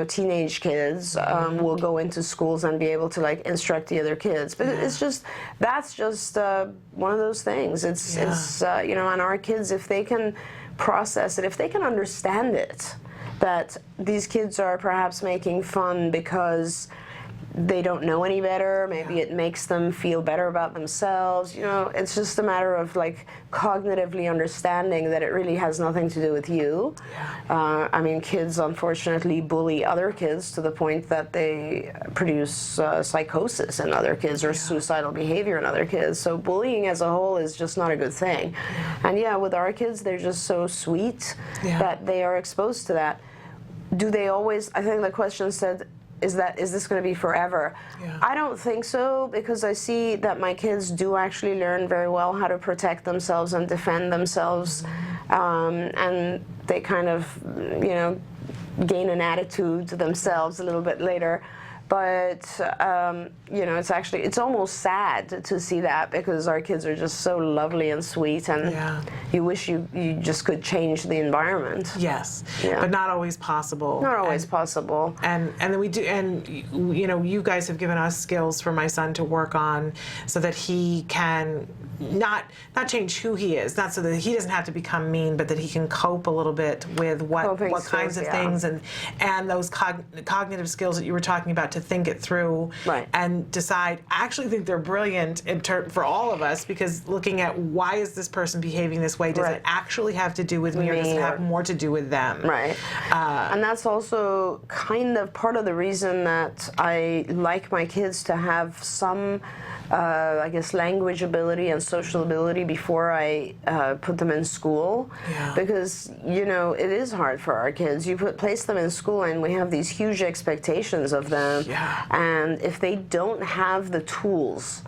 teenage kids will go into schools and be able to like instruct the other kids. But it's just, that's just one of those things. It's and our kids, if they can process it, if they can understand it, that these kids are perhaps making fun because they don't know any better, maybe it makes them feel better about themselves, it's just a matter of like cognitively understanding that it really has nothing to do with you. I mean, kids unfortunately bully other kids to the point that they produce psychosis in other kids or suicidal behavior in other kids. So bullying as a whole is just not a good thing. And with our kids, they're just so sweet that they are exposed to that. Do they always, I think the question said, is this going to be forever? I don't think so, because I see that my kids do actually learn very well how to protect themselves and defend themselves, and they kind of, gain an attitude to themselves a little bit later. But it's almost sad to see that, because our kids are just so lovely and sweet, and you wish you just could change the environment. Yes, but not always possible. Not always possible. And then we do, and you guys have given us skills for my son to work on, so that he can not change who he is, not so that he doesn't have to become mean, but that he can cope a little bit with what kinds of things, and those cognitive skills that you were talking about, to think it through and decide. I actually think they're brilliant for all of us, because looking at why is this person behaving this way, does it actually have to do with me, or does it have more to do with them? Right. And that's also kind of part of the reason that I like my kids to have some I guess language ability and social ability before I put them in school, because it is hard for our kids. You place them in school and we have these huge expectations of them, and if they don't have the tools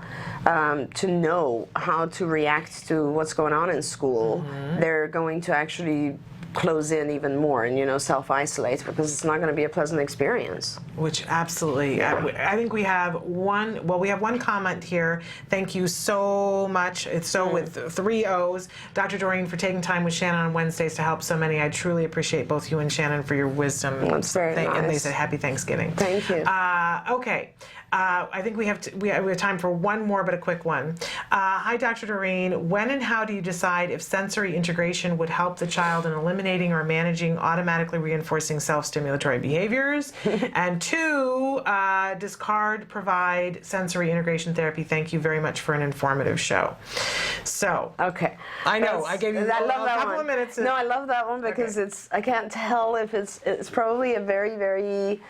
to know how to react to what's going on in school, they're going to actually close in even more and self-isolate, because it's not going to be a pleasant experience. Which absolutely, I think we have one comment here. Thank you so much. It's so with 3 O's. Dr. Doreen, for taking time with Shannon on Wednesdays to help so many. I truly appreciate both you and Shannon for your wisdom. That's very nice. And they said happy Thanksgiving. Thank you. Okay. I think we have time for one more, but a quick one. Hi, Dr. Doreen. When and how do you decide if sensory integration would help the child in eliminating or managing automatically reinforcing self-stimulatory behaviors? And 2, does CARD provide sensory integration therapy? Thank you very much for an informative show. So, okay. I know, I gave you a couple of minutes. No, I love that one, because I can't tell if it's probably a very, very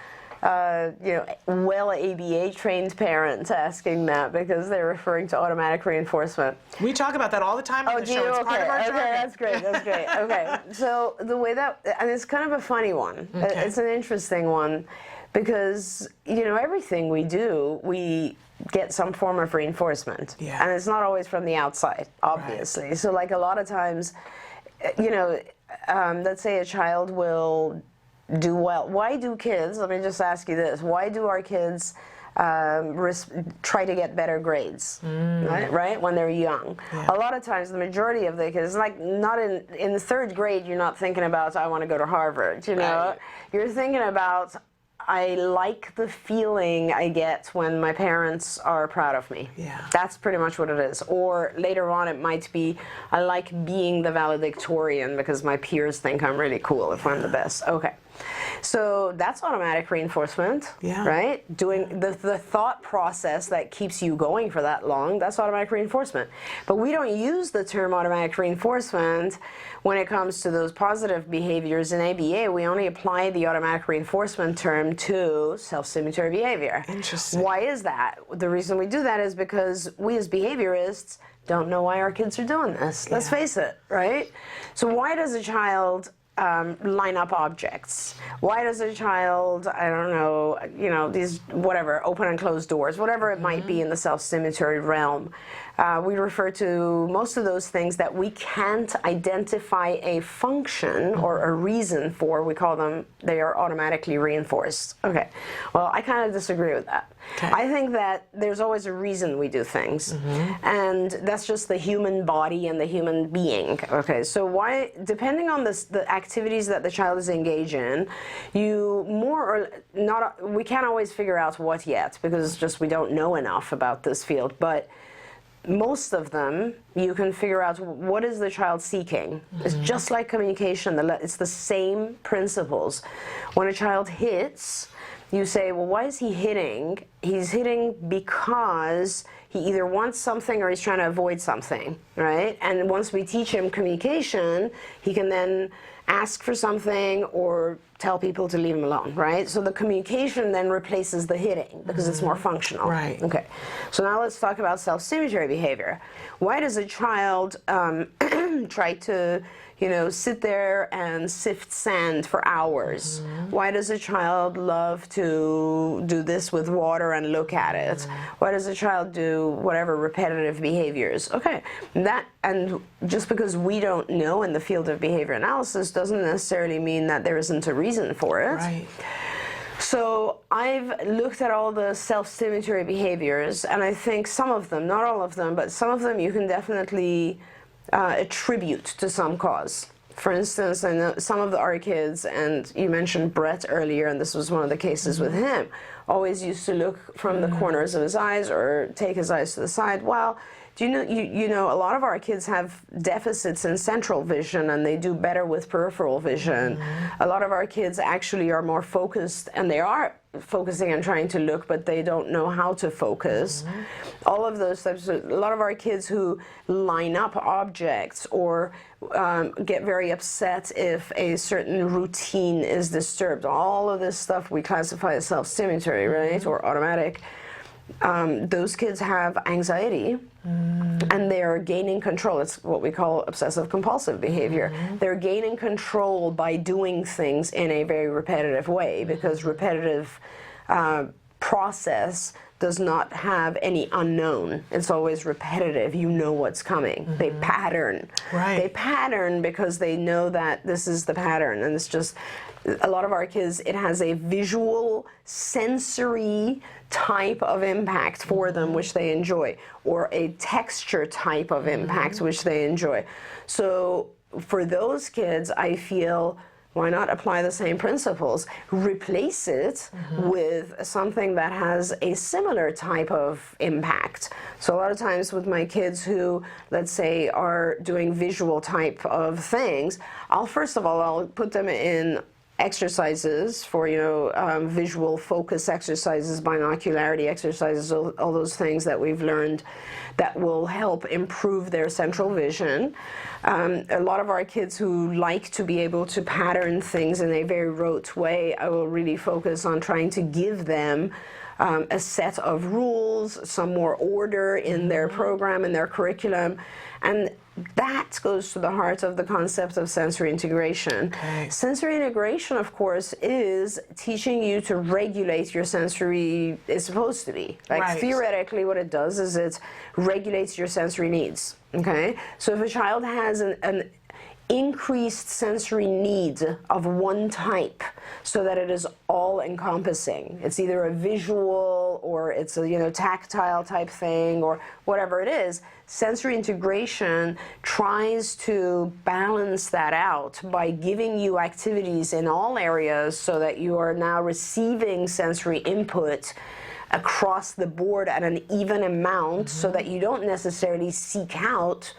well ABA trained parents asking that, because they're referring to automatic reinforcement. We talk about that all the time on the show. It's part of our jargon. That's great. Okay, so the way that, and it's kind of a funny one. It's an interesting one, because everything we do, we get some form of reinforcement, and it's not always from the outside, obviously. So like a lot of times, let's say a child will do well. Why do kids, let me just ask you this, why do our kids try to get better grades, right, when they're young? A lot of times, the majority of the kids, like not in the 3rd grade, you're not thinking about, I want to go to Harvard, You're thinking about, I like the feeling I get when my parents are proud of me. That's pretty much what it is. Or later on, it might be, I like being the valedictorian because my peers think I'm really cool if I'm the best. Okay. So that's automatic reinforcement, right? Doing the thought process that keeps you going for that long, that's automatic reinforcement. But we don't use the term automatic reinforcement when it comes to those positive behaviors in ABA. We only apply the automatic reinforcement term to self-stimulatory behavior. Interesting. Why is that? The reason we do that is because we as behaviorists don't know why our kids are doing this. Let's face it, right? So why does a child line up objects? Why does a child, I don't know, these, whatever, open and close doors, whatever it might be in the self-stimulatory realm, We refer to most of those things that we can't identify a function or a reason for. We call them, they are automatically reinforced. Okay, well, I kind of disagree with that. Okay. I think that there's always a reason we do things, and that's just the human body and the human being. Okay, so why, depending on the activities that the child is engaged in, you more or not, we can't always figure out what yet, because it's just we don't know enough about this field, but most of them, you can figure out what is the child seeking. It's just like communication. It's the same principles. When a child hits, you say, well, why is he hitting? He's hitting because he either wants something or he's trying to avoid something, right? And once we teach him communication, he can then ask for something or tell people to leave him alone, right? So the communication then replaces the hitting because it's more functional. Right. Okay. So now let's talk about self-stimulatory behavior. Why does a child try to, you know, sit there and sift sand for hours? Why does a child love to do this with water and look at it? Why does a child do whatever repetitive behaviors? Okay, that, and just because we don't know in the field of behavior analysis doesn't necessarily mean that there isn't a reason for it. Right. So I've looked at all the self-stimulatory behaviors, and I think some of them, not all of them, but some of them you can definitely attribute to some cause. For instance, I know some of our kids, and you mentioned Brett earlier, and this was one of the cases with him, always used to look from the corners of his eyes or take his eyes to the side. Well, do you know, you know, a lot of our kids have deficits in central vision, and they do better with peripheral vision. A lot of our kids actually are more focused, and they are focusing and trying to look, but they don't know how to focus. All of those types of, a lot of our kids who line up objects or get very upset if a certain routine is disturbed. All of this stuff we classify as self-stimulatory, right, or automatic. Those kids have anxiety, and they're gaining control. It's what we call obsessive compulsive behavior. They're gaining control by doing things in a very repetitive way, because repetitive process does not have any unknown. It's always repetitive. You know what's coming. They pattern. Right. They pattern because they know that this is the pattern, and it's just, a lot of our kids, it has a visual, sensory type of impact for them, which they enjoy, or a texture type of impact, which they enjoy. So for those kids, I feel, why not apply the same principles? Replace it with something that has a similar type of impact. So a lot of times with my kids who, let's say, are doing visual type of things, first of all, I'll put them in exercises for, you know, visual focus exercises, binocularity exercises, all those things that we've learned that will help improve their central vision. A lot of our kids who like to be able to pattern things in a very rote way, I will really focus on trying to give them a set of rules, some more order in their program, in their curriculum, and that goes to the heart of the concept of sensory integration. Okay. Sensory integration, of course, is teaching you to regulate your sensory, is supposed to be. Like, right. Theoretically, what it does is it regulates your sensory needs, okay? So if a child has an increased sensory needs of one type, so that it is all encompassing. It's either a visual or it's a, you know, tactile type thing or whatever it is. Sensory integration tries to balance that out by giving you activities in all areas so that you are now receiving sensory input across the board at an even amount, so that you don't necessarily seek out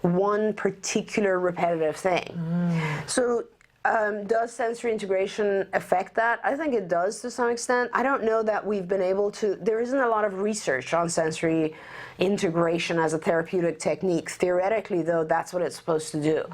one particular repetitive thing. So does sensory integration affect that? I think it does to some extent. I don't know that we've been able to, there isn't a lot of research on sensory integration as a therapeutic technique. Theoretically, though, that's what it's supposed to do.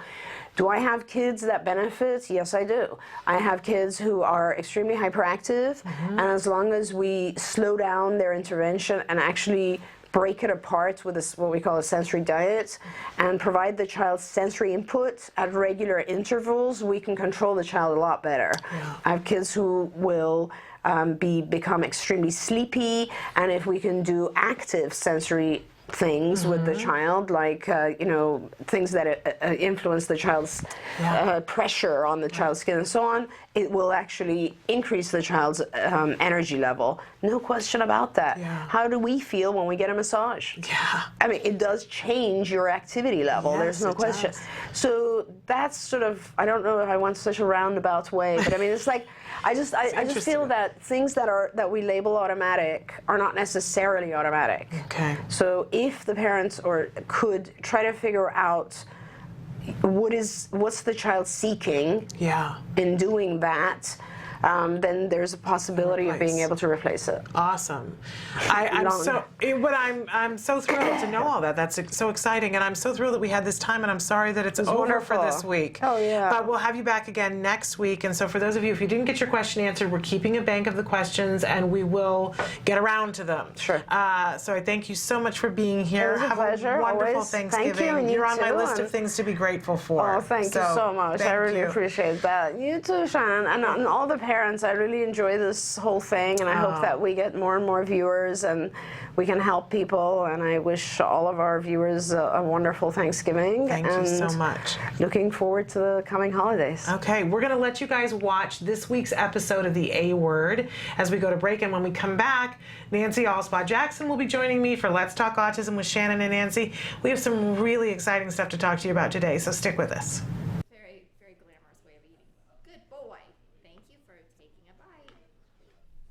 Do I have kids that benefit? Yes, I do. I have kids who are extremely hyperactive, and as long as we slow down their intervention and actually break it apart with what we call a sensory diet and provide the child sensory input at regular intervals, we can control the child a lot better. Yeah. I have kids who will become extremely sleepy, and if we can do active sensory things with the child, like things that influence the child's pressure on the child's skin and so on, it will actually increase the child's energy level. No question about that. How do we feel when we get a massage? I mean, it does change your activity level. There's no question. So that's sort of, I don't know if I want such a roundabout way, but I mean, it's like, I just feel that things that we label automatic are not necessarily automatic. Okay. So if the parents could try to figure out what's the child seeking in doing that, then there's a possibility of being able to replace it. Awesome. I'm so thrilled to know all that. That's so exciting, and I'm so thrilled that we had this time, and I'm sorry that it's over for this week. Oh, yeah. But we'll have you back again next week, and so for those of you, if you didn't get your question answered, we're keeping a bank of the questions, and we will get around to them. Sure. So I thank you so much for being here. It was a pleasure. A wonderful Always. Thanksgiving. Thank you, and You're you on my too, list of things to be grateful for. Oh, thank you so much. I really appreciate that. You too, Shannon, and all the parents. I really enjoy this whole thing, and I hope that we get more and more viewers and we can help people, and I wish all of our viewers a wonderful Thanksgiving. Thank you so much. Looking forward to the coming holidays. Okay, we're going to let you guys watch this week's episode of The A Word as we go to break, and when we come back, Nancy Alspaugh Jackson will be joining me for Let's Talk Autism with Shannon and Nancy. We have some really exciting stuff to talk to you about today, so stick with us.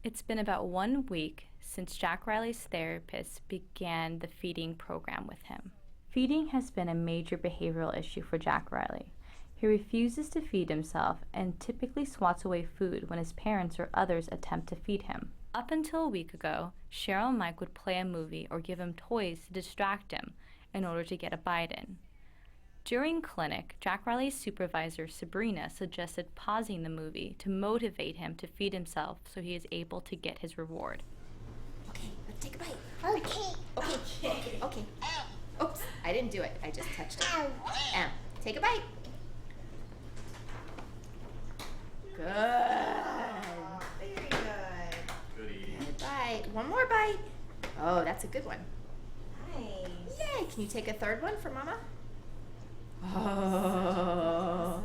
It's been about 1 week since Jack Riley's therapist began the feeding program with him. Feeding has been a major behavioral issue for Jack Riley. He refuses to feed himself and typically swats away food when his parents or others attempt to feed him. Up until a week ago, Cheryl and Mike would play a movie or give him toys to distract him in order to get a bite in. During clinic, Jack Riley's supervisor, Sabrina, suggested pausing the movie to motivate him to feed himself so he is able to get his reward. Okay, let's take a bite. Okay. Oops, I didn't do it. I just touched it. Take a bite. Good. Very good. Good bite. One more bite. Oh, that's a good one. Nice. Yay, can you take a third one for Mama? Oh.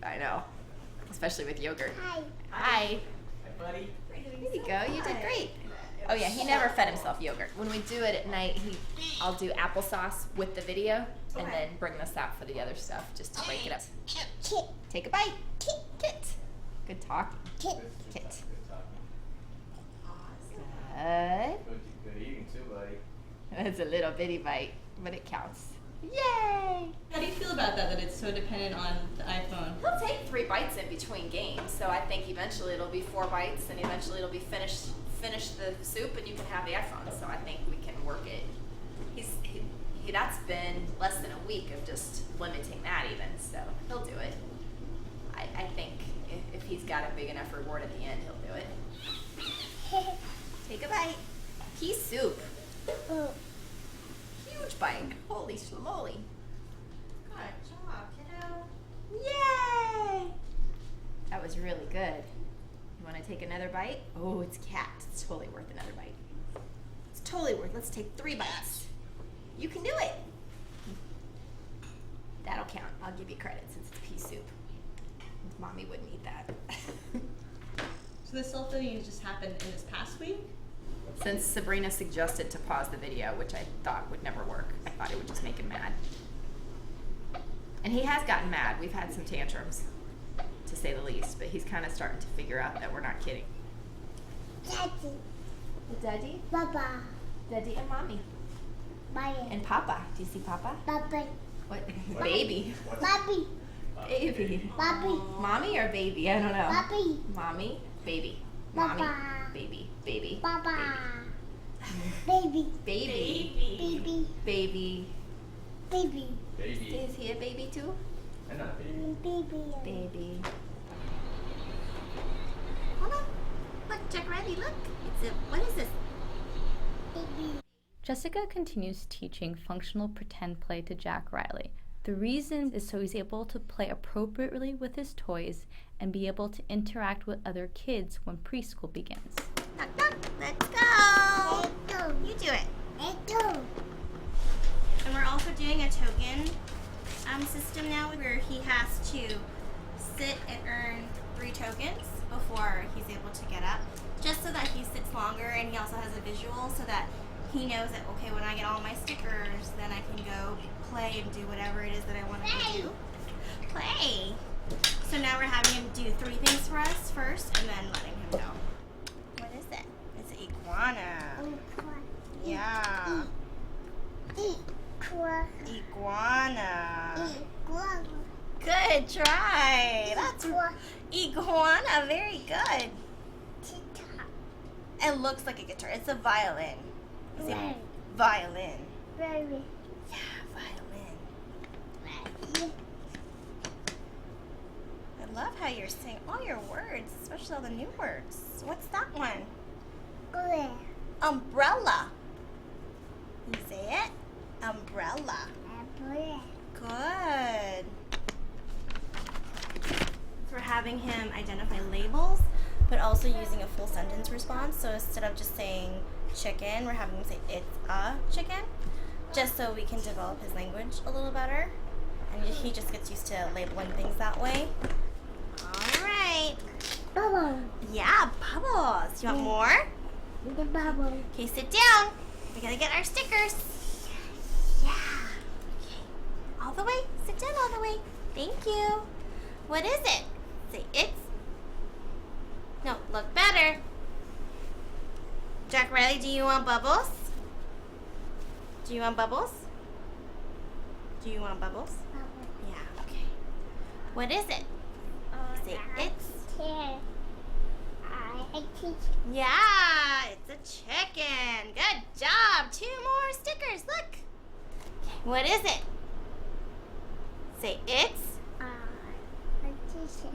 I know. Especially with yogurt. Hi. Hi, buddy. There you go. You did great. Oh yeah, he never fed himself yogurt. When we do it at night, I'll do applesauce with the video and then bring this out for the other stuff just to break it up. Kit. Take a bite. Kit. Good talk. Kit. Good. Good eating too, buddy. That's a little bitty bite, but it counts. Yay! How do you feel about that it's so dependent on the iPhone? He'll take 3 bites in between games, so I think eventually it'll be 4 bites, and eventually it'll be finish the soup, and you can have the iPhone. So I think we can work it. That's been less than a week of just limiting that even, so he'll do it. I think if he's got a big enough reward at the end, he'll do it. Take a bite. Pea soup. Huge bite. Holy schmoly. Good job, kiddo. Yay! That was really good. You want to take another bite? Oh, it's cat. It's totally worth another bite. It's totally worth. Let's take 3 bites. You can do it. That'll count. I'll give you credit since it's pea soup. Mommy wouldn't eat that. So this self-feeding just happened in this past week? Since Sabrina suggested to pause the video, which I thought would never work. I thought it would just make him mad. And he has gotten mad. We've had some tantrums, to say the least, but he's kind of starting to figure out that we're not kidding. Daddy. Daddy? Papa. Daddy and Mommy. Mommy. And Papa. Do you see Papa? Papa. What? Baby. Papi. Baby. Papi. Mommy or baby? I don't know. Papi. Mommy, baby. Mommy, Papa. baby, baby. Papa. Baby. Baby. Baby. Baby. Baby. Is he a baby too? I'm not a baby. Baby. Hold on. Look, Jack Riley, look. What is this? Baby. Jessica continues teaching functional pretend play to Jack Riley. The reason is so he's able to play appropriately with his toys and be able to interact with other kids when preschool begins. Knock, knock. Let's go. You do it. And we're also doing a token system now where he has to sit and earn 3 tokens before he's able to get up, just so that he sits longer, and he also has a visual so that he knows that, okay, when I get all my stickers, then I can go play and do whatever it is that I want to go do. Play! So now we're having him do 3 things for us first, and then letting him go. What is it? It's an iguana. Yeah. Iguana. Good try. That's iguana. Very good. It looks like a guitar. It's a violin. Say violin. Yeah, violin. I love how you're saying all your words, especially all the new words. What's that one? Umbrella. You say it? Umbrella. Good. We're having him identify labels, but also using a full sentence response. So instead of just saying chicken, we're having him say it's a chicken, just so we can develop his language a little better. And he just gets used to labeling things that way. All right. Bubbles. Yeah, bubbles. You want more? The bubble. Okay, sit down. We gotta get our stickers. Yeah. Okay. All the way. Sit down all the way. Thank you. What is it? Say it's. No, look better. Jack Riley, do you want bubbles? Do you want bubbles? Do you want bubbles? Yeah, okay. What is it? Say it's. Yeah, it's a chicken. Good job. 2 more stickers. Look. Okay, what is it? Say it's.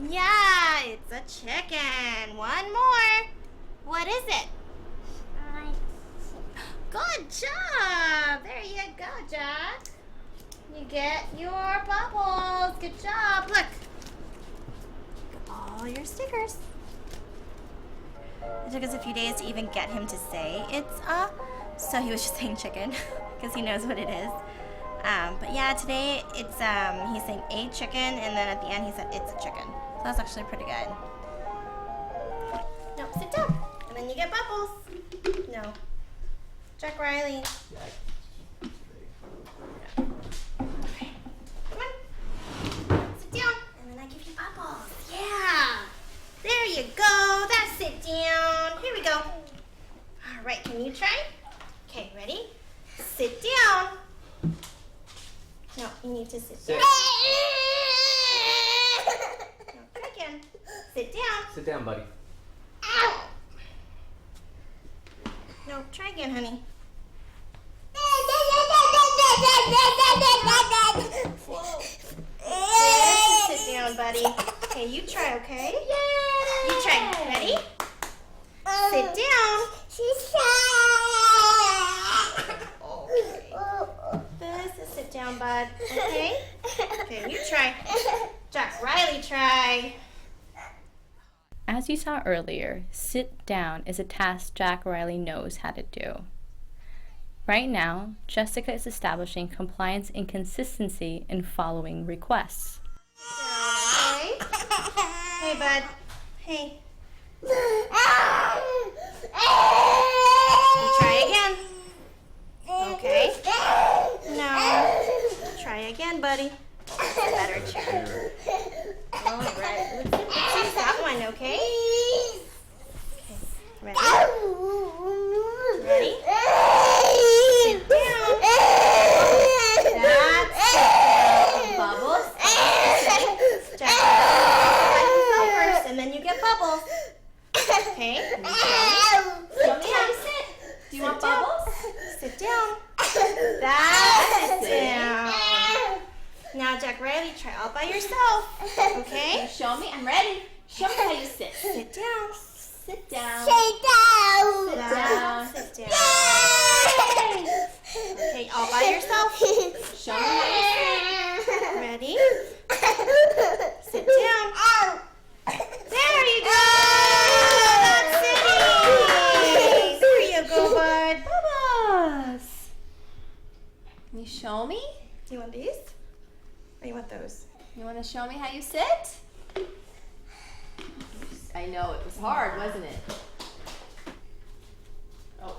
Yeah, it's a chicken. 1 more. What is it? Good job. There you go, Jack. You get your bubbles. Good job. Look. All your stickers. It took us a few days to even get him to say it's a, so he was just saying chicken because he knows what it is. But yeah, today it's he's saying a chicken, and then at the end he said it's a chicken. So that's actually pretty good. No, sit down, and then you get bubbles. No, Jack Riley. Okay, come on, sit down, and then I give you bubbles. Yeah. There you go. That's it down. Here we go. All right, can you try? Okay, ready? Sit down. No, you need to sit down. No, try again. Sit down. Sit down, buddy. Ow. No, try again, honey. Sit down, buddy. Okay, you try, okay? Yeah. You try. Ready? Sit down. Okay. This is sit down, bud. Okay? Okay, you try. Jack Riley, try. As you saw earlier, sit down is a task Jack Riley knows how to do. Right now, Jessica is establishing compliance and consistency in following requests. Okay. Hey, bud. Hey. You try again. Okay. No. Try again, buddy. That's a better chair. All right. Let's use that one, okay? Okay. Ready? Ready? Sit down. That's it. Bubbles. Jack, first, and then you get bubbles. Okay. Show me how to sit. Do you want bubbles? Sit down. That's it down. Now, Jack Riley, try all by yourself. Okay? Show me. I'm ready. Show me how you sit. Sit down. Sit down. Sit down. Sit down. Okay, all by yourself. Show me how you sit. Ready? Sit down. There you go. That's it. There you go, bud. Bubbles. gonna show me how you sit? I know it was hard, wasn't it? Oh.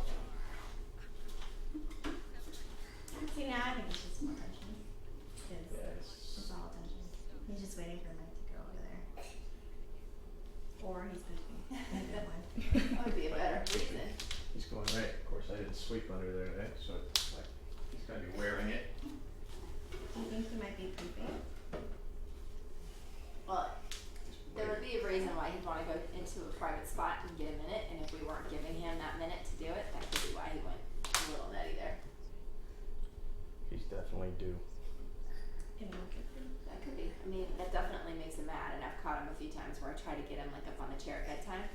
See, now I think it's just more tension. It's all tension. He's just waiting for Mike to go over there. Or he's pooping. That would be a better reason. He's going right. Of course, I didn't sweep under there today, so it's like he's gonna be wearing it. Do you think he might be pooping? Well, there would be a reason why he'd want to go into a private spot and get a minute, and if we weren't giving him that minute to do it, that could be why he went a little nutty there. He's definitely due. That could be. I mean, that definitely makes him mad, and I've caught him a few times where I try to get him like up on the chair at bedtime,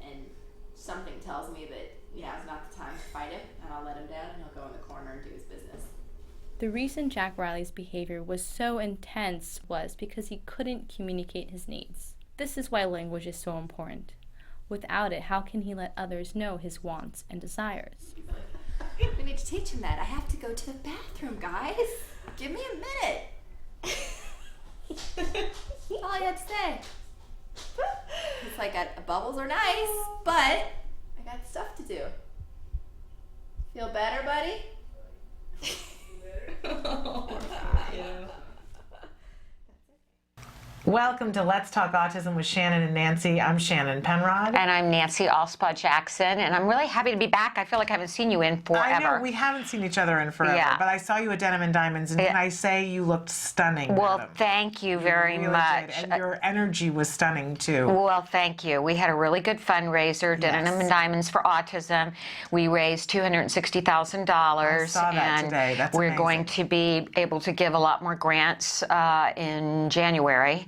and something tells me that now's not the time to fight him, and I'll let him down, and he'll go in the corner and do his business. The reason Jack Riley's behavior was so intense was because he couldn't communicate his needs. This is why language is so important. Without it, how can he let others know his wants and desires? We need to teach him that. I have to go to the bathroom, guys. Give me a minute. That's all I had to say. It's like bubbles are nice, but I got stuff to do. Feel better, buddy? Welcome to Let's Talk Autism with Shannon and Nancy. I'm Shannon Penrod. And I'm Nancy Alspaugh Jackson, and I'm really happy to be back. I feel like I haven't seen you in forever. I know, we haven't seen each other in forever, but I saw you at Denim and Diamonds, and can I say you looked stunning, Well, madam. thank you very really much. Did. And your energy was stunning, too. Well, thank you. We had a really good fundraiser, Denim and Diamonds for Autism. We raised $260,000. I saw that today. That's we're amazing. going to be able to give a lot more grants in January.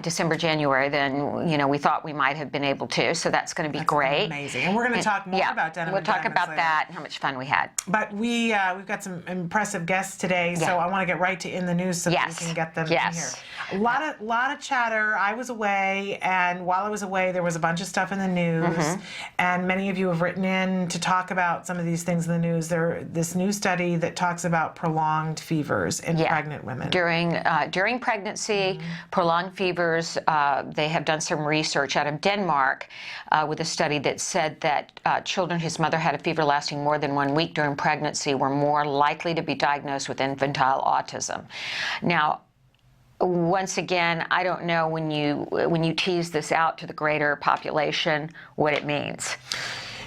December, January, than we thought we might have been able to. So that's going to be great. Amazing. And we're going to talk more about Denim and Diamonds. We'll talk about later. that and how much fun we had. But we've got some impressive guests today, so I want to get right to In the News so that we can get them in here. A lot of chatter. I was away, and while I was away, there was a bunch of stuff in the news, and many of you have written in to talk about some of these things in the news. This new study that talks about prolonged fevers in pregnant women. During pregnancy, prolonged fevers, they have done some research out of Denmark with a study that said that children whose mother had a fever lasting more than 1 week during pregnancy were more likely to be diagnosed with infantile autism. Now, once again, I don't know when you tease this out to the greater population what it means.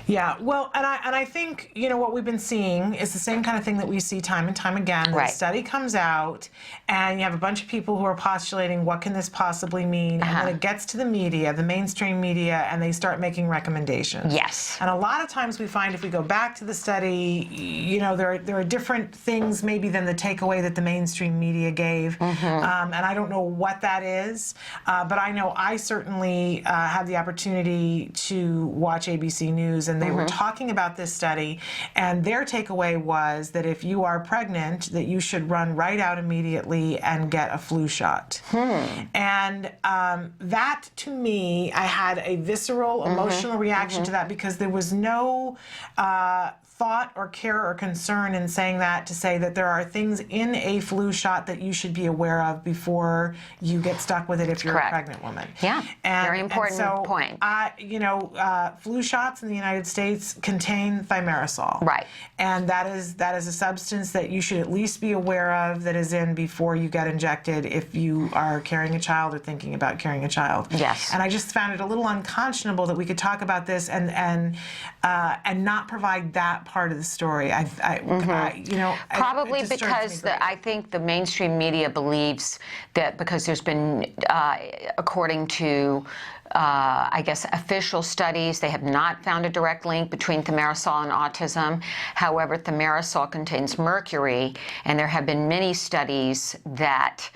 Yeah, well, and I think, what we've been seeing is the same kind of thing that we see time and time again. The study comes out, and you have a bunch of people who are postulating, what can this possibly mean? And then it gets to the media, the mainstream media, and they start making recommendations. Yes. And a lot of times we find if we go back to the study, there are different things maybe than the takeaway that the mainstream media gave. And I don't know what that is, but I know I certainly had the opportunity to watch ABC News, and they were talking about this study, and their takeaway was that if you are pregnant, that you should run right out immediately and get a flu shot. And that, to me, I had a visceral, emotional reaction to that, because there was no thought or care or concern in saying that, to say that there are things in a flu shot that you should be aware of before you get stuck with it if you're a pregnant woman. Yeah, very important point. Flu shots in the United States contain thimerosal. Right. And that is a substance that you should at least be aware of that is in before you get injected if you are carrying a child or thinking about carrying a child. Yes. And I just found it a little unconscionable that we could talk about this and not provide that part of the story. Probably because I think the mainstream media believes that because there's been, according to I guess official studies, they have not found a direct link between thimerosal and autism. However, thimerosal contains mercury, and there have been many studies that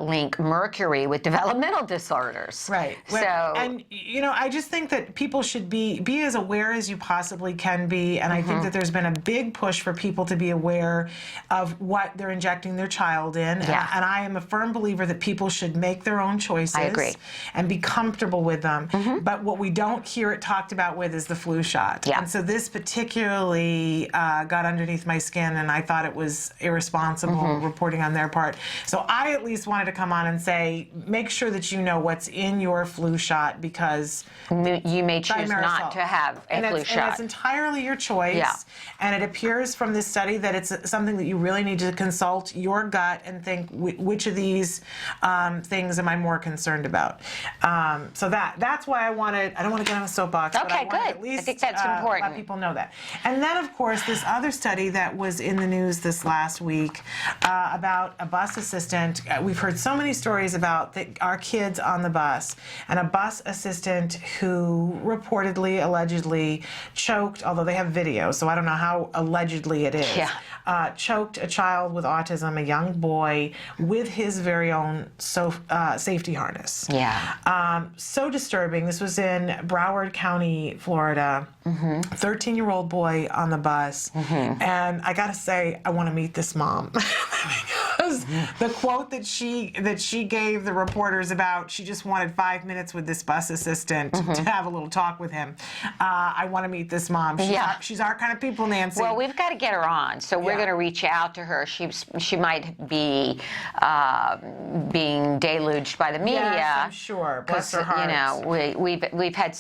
link mercury with developmental disorders. Right. And I just think that people should be as aware as you possibly can be, and I think that there's been a big push for people to be aware of what they're injecting their child in. Yeah. And I am a firm believer that people should make their own choices. I agree. And be comfortable with them. But what we don't hear it talked about with is the flu shot. Yeah. And so this particularly got underneath my skin, and I thought it was irresponsible reporting on their part. So I at least just wanted to come on and say, make sure that you know what's in your flu shot, because you may choose not to have a flu shot. And it's entirely your choice. Yeah. And it appears from this study that it's something that you really need to consult your gut and think, which of these things am I more concerned about? So that's why I don't want to get on a soapbox. Okay, but I wanted good. At least, I think that's important. Let people know that. And then, of course, this other study that was in the news this last week about a bus assistant. We've heard so many stories about our kids on the bus, and a bus assistant who reportedly, allegedly choked, although they have video, so I don't know how allegedly it is, choked a child with autism, a young boy, with his very own safety harness. Yeah. So disturbing. This was in Broward County, Florida. 13-year-old boy on the bus. And I gotta say, I want to meet this mom. Because the quote that she gave the reporters about, she just wanted 5 minutes with this bus assistant to have a little talk with him. I want to meet this mom. She's our kind of people, Nancy. Well, we've got to get her on, so we're going to reach out to her. She might be being deluged by the media. Yes, I'm sure. Bless her heart. You know, we've had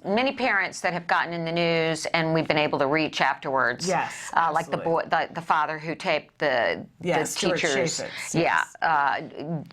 many parents that have gotten in the news, and we've been able to reach afterwards. Yes, like the father who taped the teachers.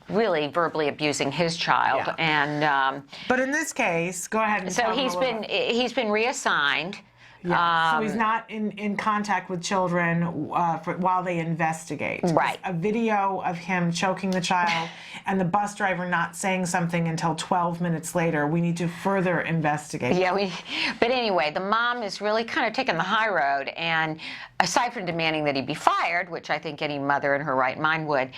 Really verbally abusing his child, and but in this case, go ahead and so he's been reassigned. Yeah. So he's not in contact with children while they investigate. Right. A video of him choking the child and the bus driver not saying something until 12 minutes later. We need to further investigate. Yeah, but anyway, the mom is really kind of taking the high road, and aside from demanding that he be fired, which I think any mother in her right mind would,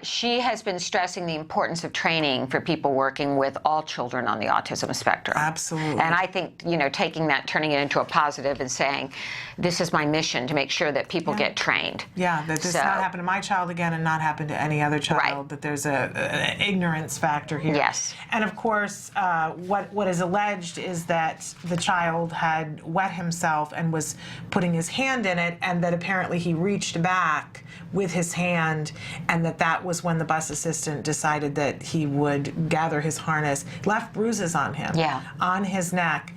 she has been stressing the importance of training for people working with all children on the autism spectrum. Absolutely. And I think, taking that, turning it into a positive and saying, this is my mission to make sure that people get trained. Yeah, that this not happen to my child again and not happen to any other child, right. That there's an ignorance factor here. Yes. And of course, what is alleged is that the child had wet himself and was putting his hand in it, and that apparently he reached back with his hand, and that was when the bus assistant decided that he would gather his harness, left bruises on him, on his neck,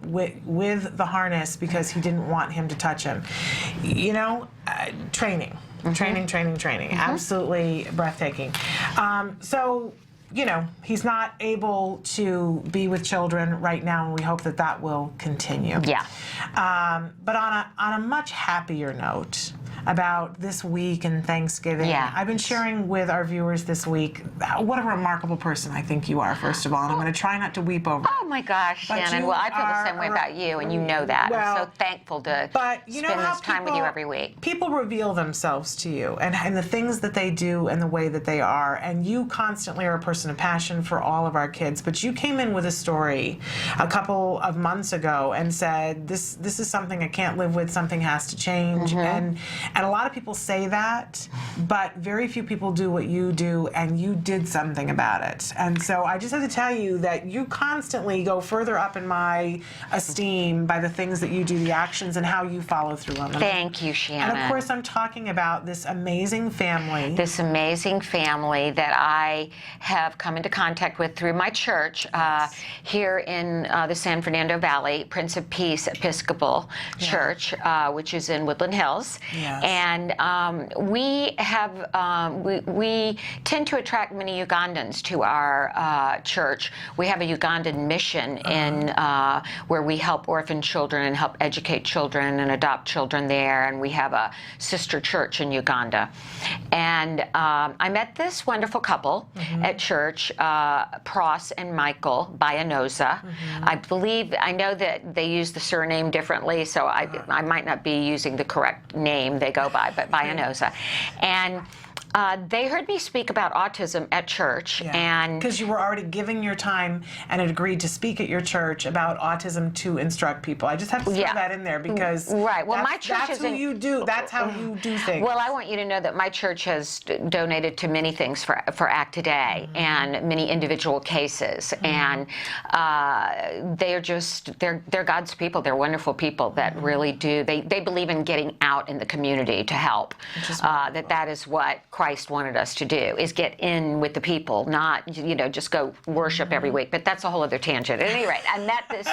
with the harness, because he didn't want him to touch him. Training. Training. Absolutely breathtaking. So, he's not able to be with children right now, and we hope that will continue. Yeah. But on a much happier note, about this week and Thanksgiving. I've been sharing with our viewers this week what a remarkable person I think you are, first of all, and I'm going to try not to weep over it. Oh my gosh, Shannon. Well, I feel the same way about you, and you know that. I'm so thankful to spend this time with you every week. People reveal themselves to you, and the things that they do and the way that they are, and you constantly are a person of passion for all of our kids, but you came in with a story a couple of months ago and said, this is something I can't live with, something has to change, and a lot of people say that, but very few people do what you do, and you did something about it. And so I just have to tell you that you constantly go further up in my esteem by the things that you do, the actions, and how you follow through on them. Thank you, Shannon. And of course, I'm talking about this amazing family. This amazing family that I have come into contact with through my church here in the San Fernando Valley, Prince of Peace Episcopal Church, which is in Woodland Hills. And we tend to attract many Ugandans to our church. We have a Ugandan mission in where we help orphan children and help educate children and adopt children there. And we have a sister church in Uganda. And I met this wonderful couple at church, Pross and Michael Bahinyoza. I know that they use the surname differently, so I might not be using the correct name they go by, but Bahinyoza. And they heard me speak about autism at church, and because you were already giving your time and had agreed to speak at your church about autism to instruct people. I just have to throw that in there because Well, my church that's who you do. That's how you do things. Well, I want you to know that my church has donated to many things for Act Today and many individual cases, and they're God's people. They're wonderful people that really do. They believe in getting out in the community to help. That is what Christ wanted us to do, is get in with the people, not, just go worship every week. But that's a whole other tangent. At any rate, I met this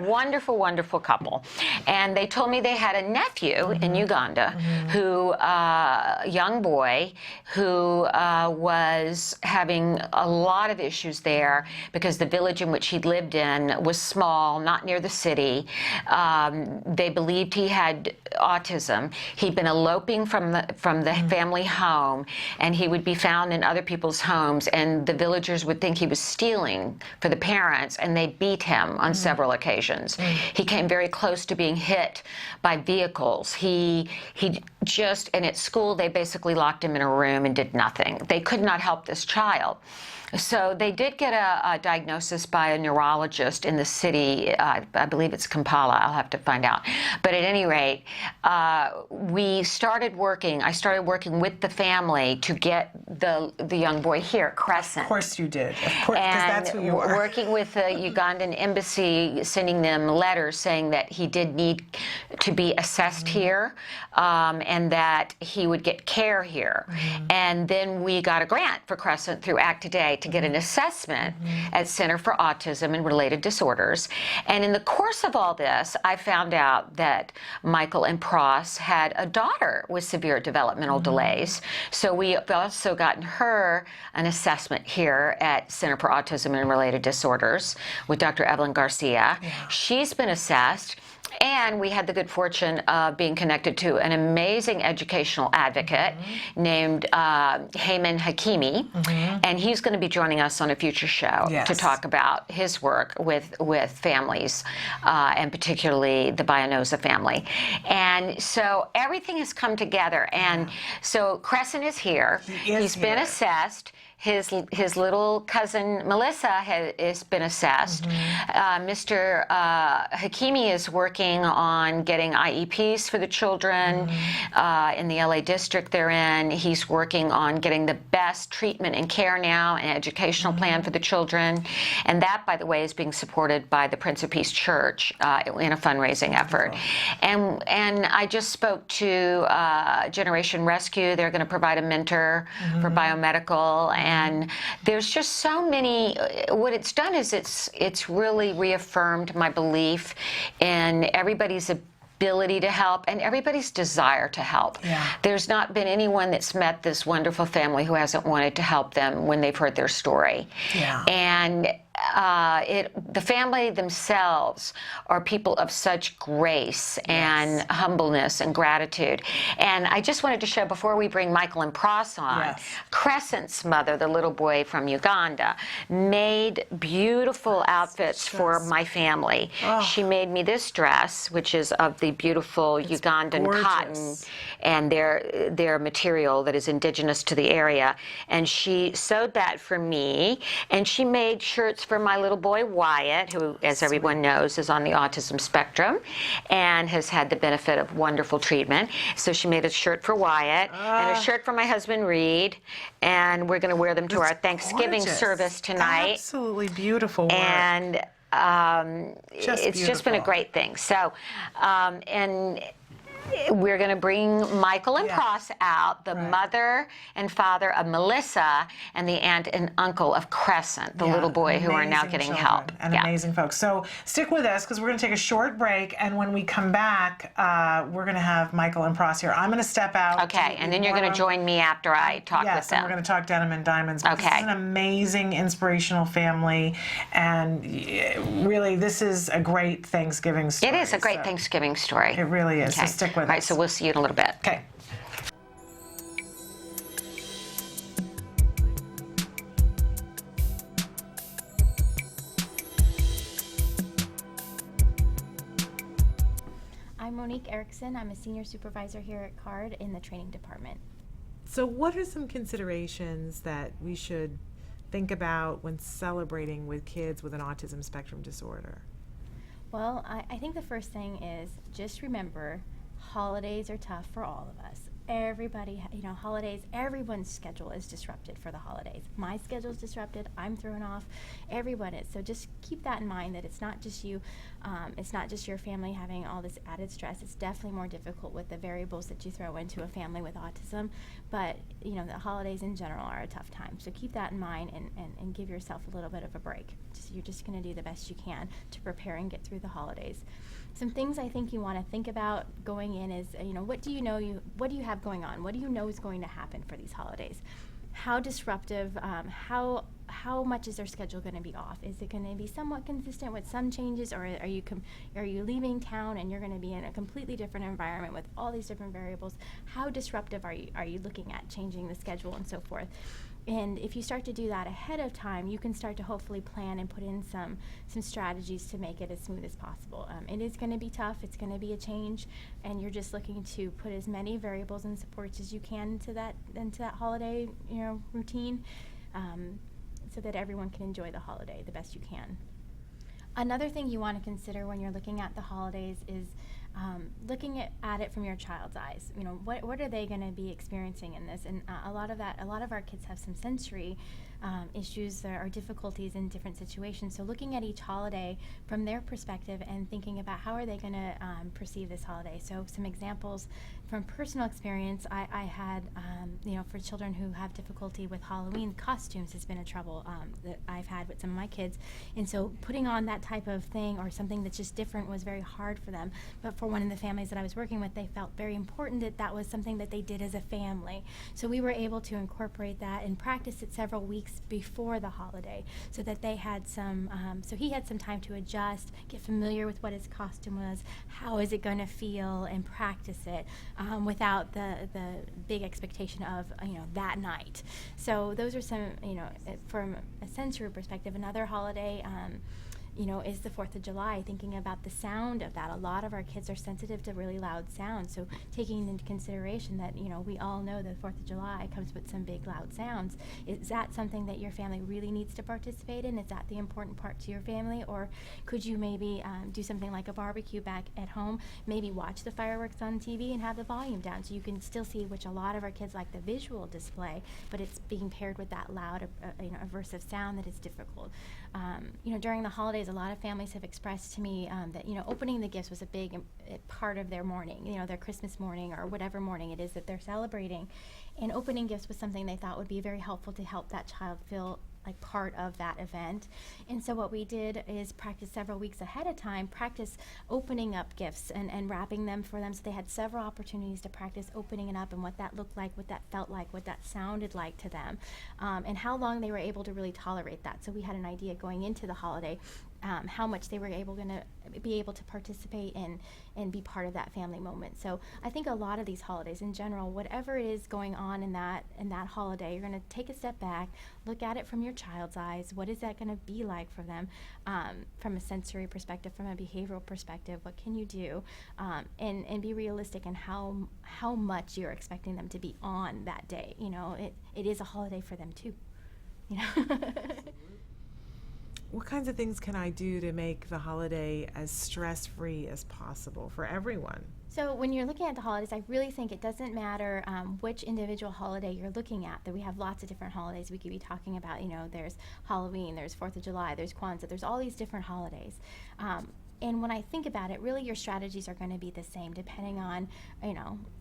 wonderful, wonderful couple, and they told me they had a nephew in Uganda who, a young boy, who was having a lot of issues there because the village in which he lived in was small, not near the city. They believed he had autism. He'd been eloping from the family home, and he would be found in other people's homes, and the villagers would think he was stealing for the parents, and they beat him on several occasions. He came very close to being hit by vehicles. He just, and at school they basically locked him in a room and did nothing. They could not help this child. So they did get a diagnosis by a neurologist in the city. I believe it's Kampala. I'll have to find out. But at any rate, I started working with the family to get the young boy here, Crescent. Of course you did. Of course, because that's who you are. Working with the Ugandan embassy, sending them letters saying that he did need to be assessed here, and that he would get care here. And then we got a grant for Crescent through Act Today to get an assessment at Center for Autism and Related Disorders. And in the course of all this, I found out that Michael and Pross had a daughter with severe developmental delays. So we've also gotten her an assessment here at Center for Autism and Related Disorders with Dr. Evelyn Garcia. She's been assessed. And we had the good fortune of being connected to an amazing educational advocate named Heyman Hakimi, and he's going to be joining us on a future show to talk about his work with families, and particularly the Bahinyoza family. And so everything has come together, and so Crescent is here. He's been assessed. His little cousin Melissa has been assessed. Mr. Hakimi is working on getting IEPs for the children in the LA district they're in. He's working on getting the best treatment and care now, an educational plan for the children. And that, by the way, is being supported by the Prince of Peace Church in a fundraising effort. And I just spoke to Generation Rescue. They're going to provide a mentor for biomedical. And there's just so many. What it's done is it's really reaffirmed my belief in everybody's ability to help and everybody's desire to help. There's not been anyone that's met this wonderful family who hasn't wanted to help them when they've heard their story. And the family themselves are people of such grace and humbleness and gratitude. And I just wanted to show, before we bring Michael and Pross on, Crescent's mother, the little boy from Uganda, made beautiful outfits for my family. She made me this dress, which is of the beautiful Ugandan cotton and their material that is indigenous to the area. And she sewed that for me, and she made shirts for my little boy Wyatt, who, as everyone knows, is on the autism spectrum and has had the benefit of wonderful treatment. So she made a shirt for Wyatt and a shirt for my husband Reed, and we're going to wear them to our Thanksgiving service tonight. Absolutely beautiful work. And it's just been a great thing. So, and we're going to bring Michael and Pross out, the mother and father of Melissa, and the aunt and uncle of Crescent, the little boy who are now getting help. And amazing folks. So stick with us, because we're going to take a short break, and when we come back, we're going to have Michael and Pross here. I'm going to step out. Okay, and then you're going to join me after I talk with them. Yes, and we're going to talk Denim and Diamonds. This is an amazing, inspirational family, and really, this is a great Thanksgiving story. It is a great Thanksgiving story. It really is. So stick with us. All right, so we'll see you in a little bit. Okay. I'm Monique Erickson. I'm a senior supervisor here at CARD in the training department. So what are some considerations that we should think about when celebrating with kids with an autism spectrum disorder? Well, I think the first thing is just remember holidays are tough for all of us. everybody, holidays, everyone's schedule is disrupted for the holidays. My schedule's disrupted, I'm thrown off, everyone is. So just keep that in mind, that it's not just you, it's not just your family having all this added stress. It's definitely more difficult with the variables that you throw into a family with autism, but the holidays in general are a tough time. So keep that in mind and give yourself a little bit of a break. You're just going to do the best you can to prepare and get through the holidays. Some things I think you want to think about going in is, what do you have going on? What do you know is going to happen for these holidays? How disruptive, how much is their schedule going to be off? Is it going to be somewhat consistent with some changes, or are you leaving town and you're going to be in a completely different environment with all these different variables? How disruptive are you looking at changing the schedule and so forth? And if you start to do that ahead of time, you can start to hopefully plan and put in some strategies to make it as smooth as possible. It is going to be tough. It's going to be a change, and you're just looking to put as many variables and supports as you can into that holiday routine, so that everyone can enjoy the holiday the best you can. Another thing you want to consider when you're looking at the holidays is looking at it from your child's eyes. What are they going to be experiencing in this? And a lot of our kids have some sensory issues or difficulties in different situations. So looking at each holiday from their perspective and thinking about how are they going to perceive this holiday. So some examples from personal experience, I had, for children who have difficulty with Halloween, costumes has been a trouble that I've had with some of my kids. And so putting on that type of thing or something that's just different was very hard for them. But for one of the families that I was working with, they felt very important that that was something that they did as a family. So we were able to incorporate that and practice it several weeks before the holiday, so that they had some, so he had some time to adjust, get familiar with what his costume was, how is it going to feel, and practice it without the big expectation of that night. So those are some, from a sensory perspective. Another holiday is the 4th of July, thinking about the sound of that. A lot of our kids are sensitive to really loud sounds, so taking into consideration that, we all know the 4th of July comes with some big loud sounds. Is that something that your family really needs to participate in? Is that the important part to your family? Or could you maybe do something like a barbecue back at home, maybe watch the fireworks on TV and have the volume down so you can still see, which a lot of our kids like the visual display, but it's being paired with that loud, aversive sound that is difficult. During the holidays, a lot of families have expressed to me that opening the gifts was a big part of their morning, their Christmas morning or whatever morning it is that they're celebrating, and opening gifts was something they thought would be very helpful to help that child feel like part of that event. And so what we did is practice several weeks ahead of time, practice opening up gifts and wrapping them for them, so they had several opportunities to practice opening it up and what that looked like, what that felt like, what that sounded like to them, and how long they were able to really tolerate that. So we had an idea going into the holiday how much they were going to be able to participate in and be part of that family moment. So I think a lot of these holidays in general, whatever it is going on in that holiday, you're going to take a step back, look at it from your child's eyes. What is that going to be like for them from a sensory perspective, from a behavioral perspective? What can you do? And be realistic in how much you're expecting them to be on that day. It is a holiday for them too. What kinds of things can I do to make the holiday as stress-free as possible for everyone? So when you're looking at the holidays, I really think it doesn't matter which individual holiday you're looking at. That we have lots of different holidays we could be talking about. There's Halloween, there's 4th of July, there's Kwanzaa, there's all these different holidays. And when I think about it, really your strategies are going to be the same depending on,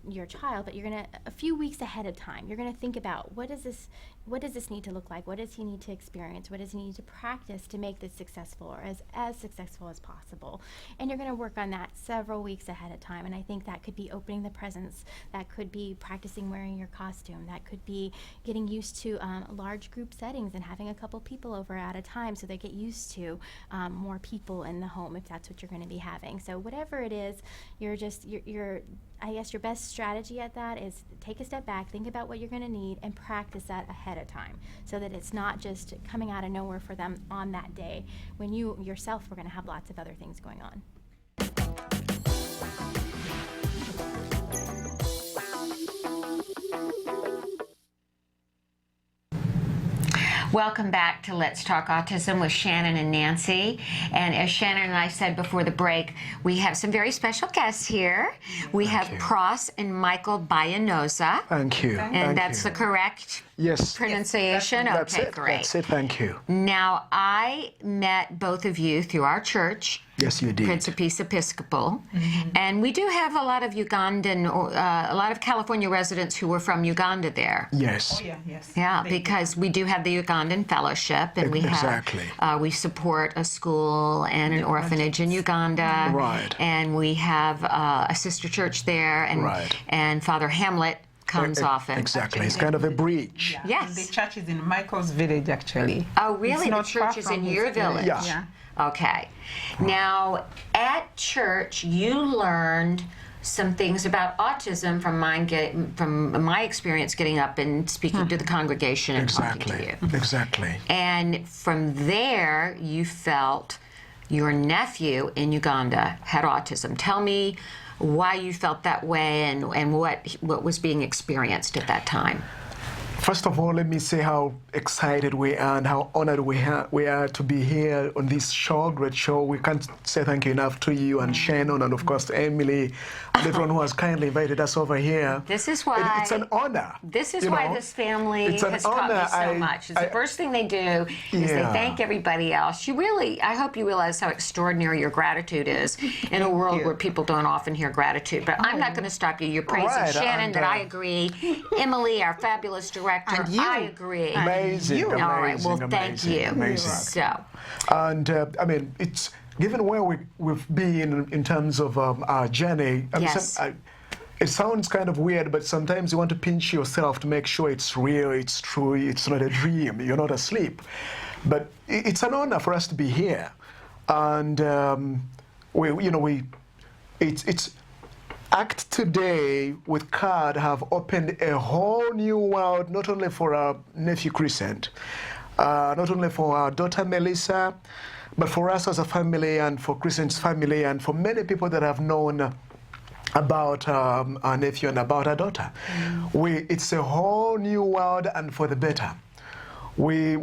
your child, but you're going to, a few weeks ahead of time, you're going to think about what does this need to look like? What does he need to experience? What does he need to practice to make this successful or as successful as possible? And you're going to work on that several weeks ahead of time. And I think that could be opening the presents. That could be practicing wearing your costume. That could be getting used to large group settings and having a couple people over at a time so they get used to more people in the home if that's what you're going to be having. So whatever it is, I guess your best strategy at that is take a step back, think about what you're going to need, and practice that ahead of time so that it's not just coming out of nowhere for them on that day when you yourself are going to have lots of other things going on. Welcome back to Let's Talk Autism with Shannon and Nancy. And as Shannon and I said before the break, we have some very special guests here. We have Pross and Michael Bahinyoza. Thank you. And that's the correct pronunciation? That's okay, it. great. That's it, thank you. Now, I met both of you through our church. Yes, you did. Prince of Peace Episcopal. And we do have a lot of Ugandan, a lot of California residents who were from Uganda there. Yes. Oh, yeah, yes. Yeah, because we do have the Ugandan Fellowship, and we have we support a school and an orphanage in Uganda. Right. And we have a sister church there, and Father Hamlet comes often. Exactly. It's kind of a bridge. Yeah. Yes. The church is in Michael's village, actually. Oh, really? It's The not church far is from in his your village? Yeah. Okay. Now, at church, you learned some things about autism from my experience getting up and speaking to the congregation and talking to you. Exactly. And from there, you felt your nephew in Uganda had autism. Tell me why you felt that way and what was being experienced at that time. First of all, let me say how excited we are and how honored we are to be here on this show, great show. We can't say thank you enough to you and Shannon and, of course, to Emily and everyone who has kindly invited us over here. This is why... It's an honor. This is why this family has taught me so much. It's the first thing they do is they thank everybody else. I hope you realize how extraordinary your gratitude is in a world where people don't often hear gratitude. But I'm not going to stop you. You're praising Shannon, that I agree. Emily, our fabulous director, and you. I agree. Amazing, All right, well, thank you. Amazing. So, and I mean, it's given where we've been in terms of our journey. It sounds kind of weird, but sometimes you want to pinch yourself to make sure it's real, it's true, it's not a dream, you're not asleep. But it's an honor for us to be here, and it's. Act Today with CARD have opened a whole new world, not only for our nephew Crescent, not only for our daughter Melissa, but for us as a family and for Crescent's family and for many people that have known about our nephew and about our daughter. It's a whole new world and for the better. We've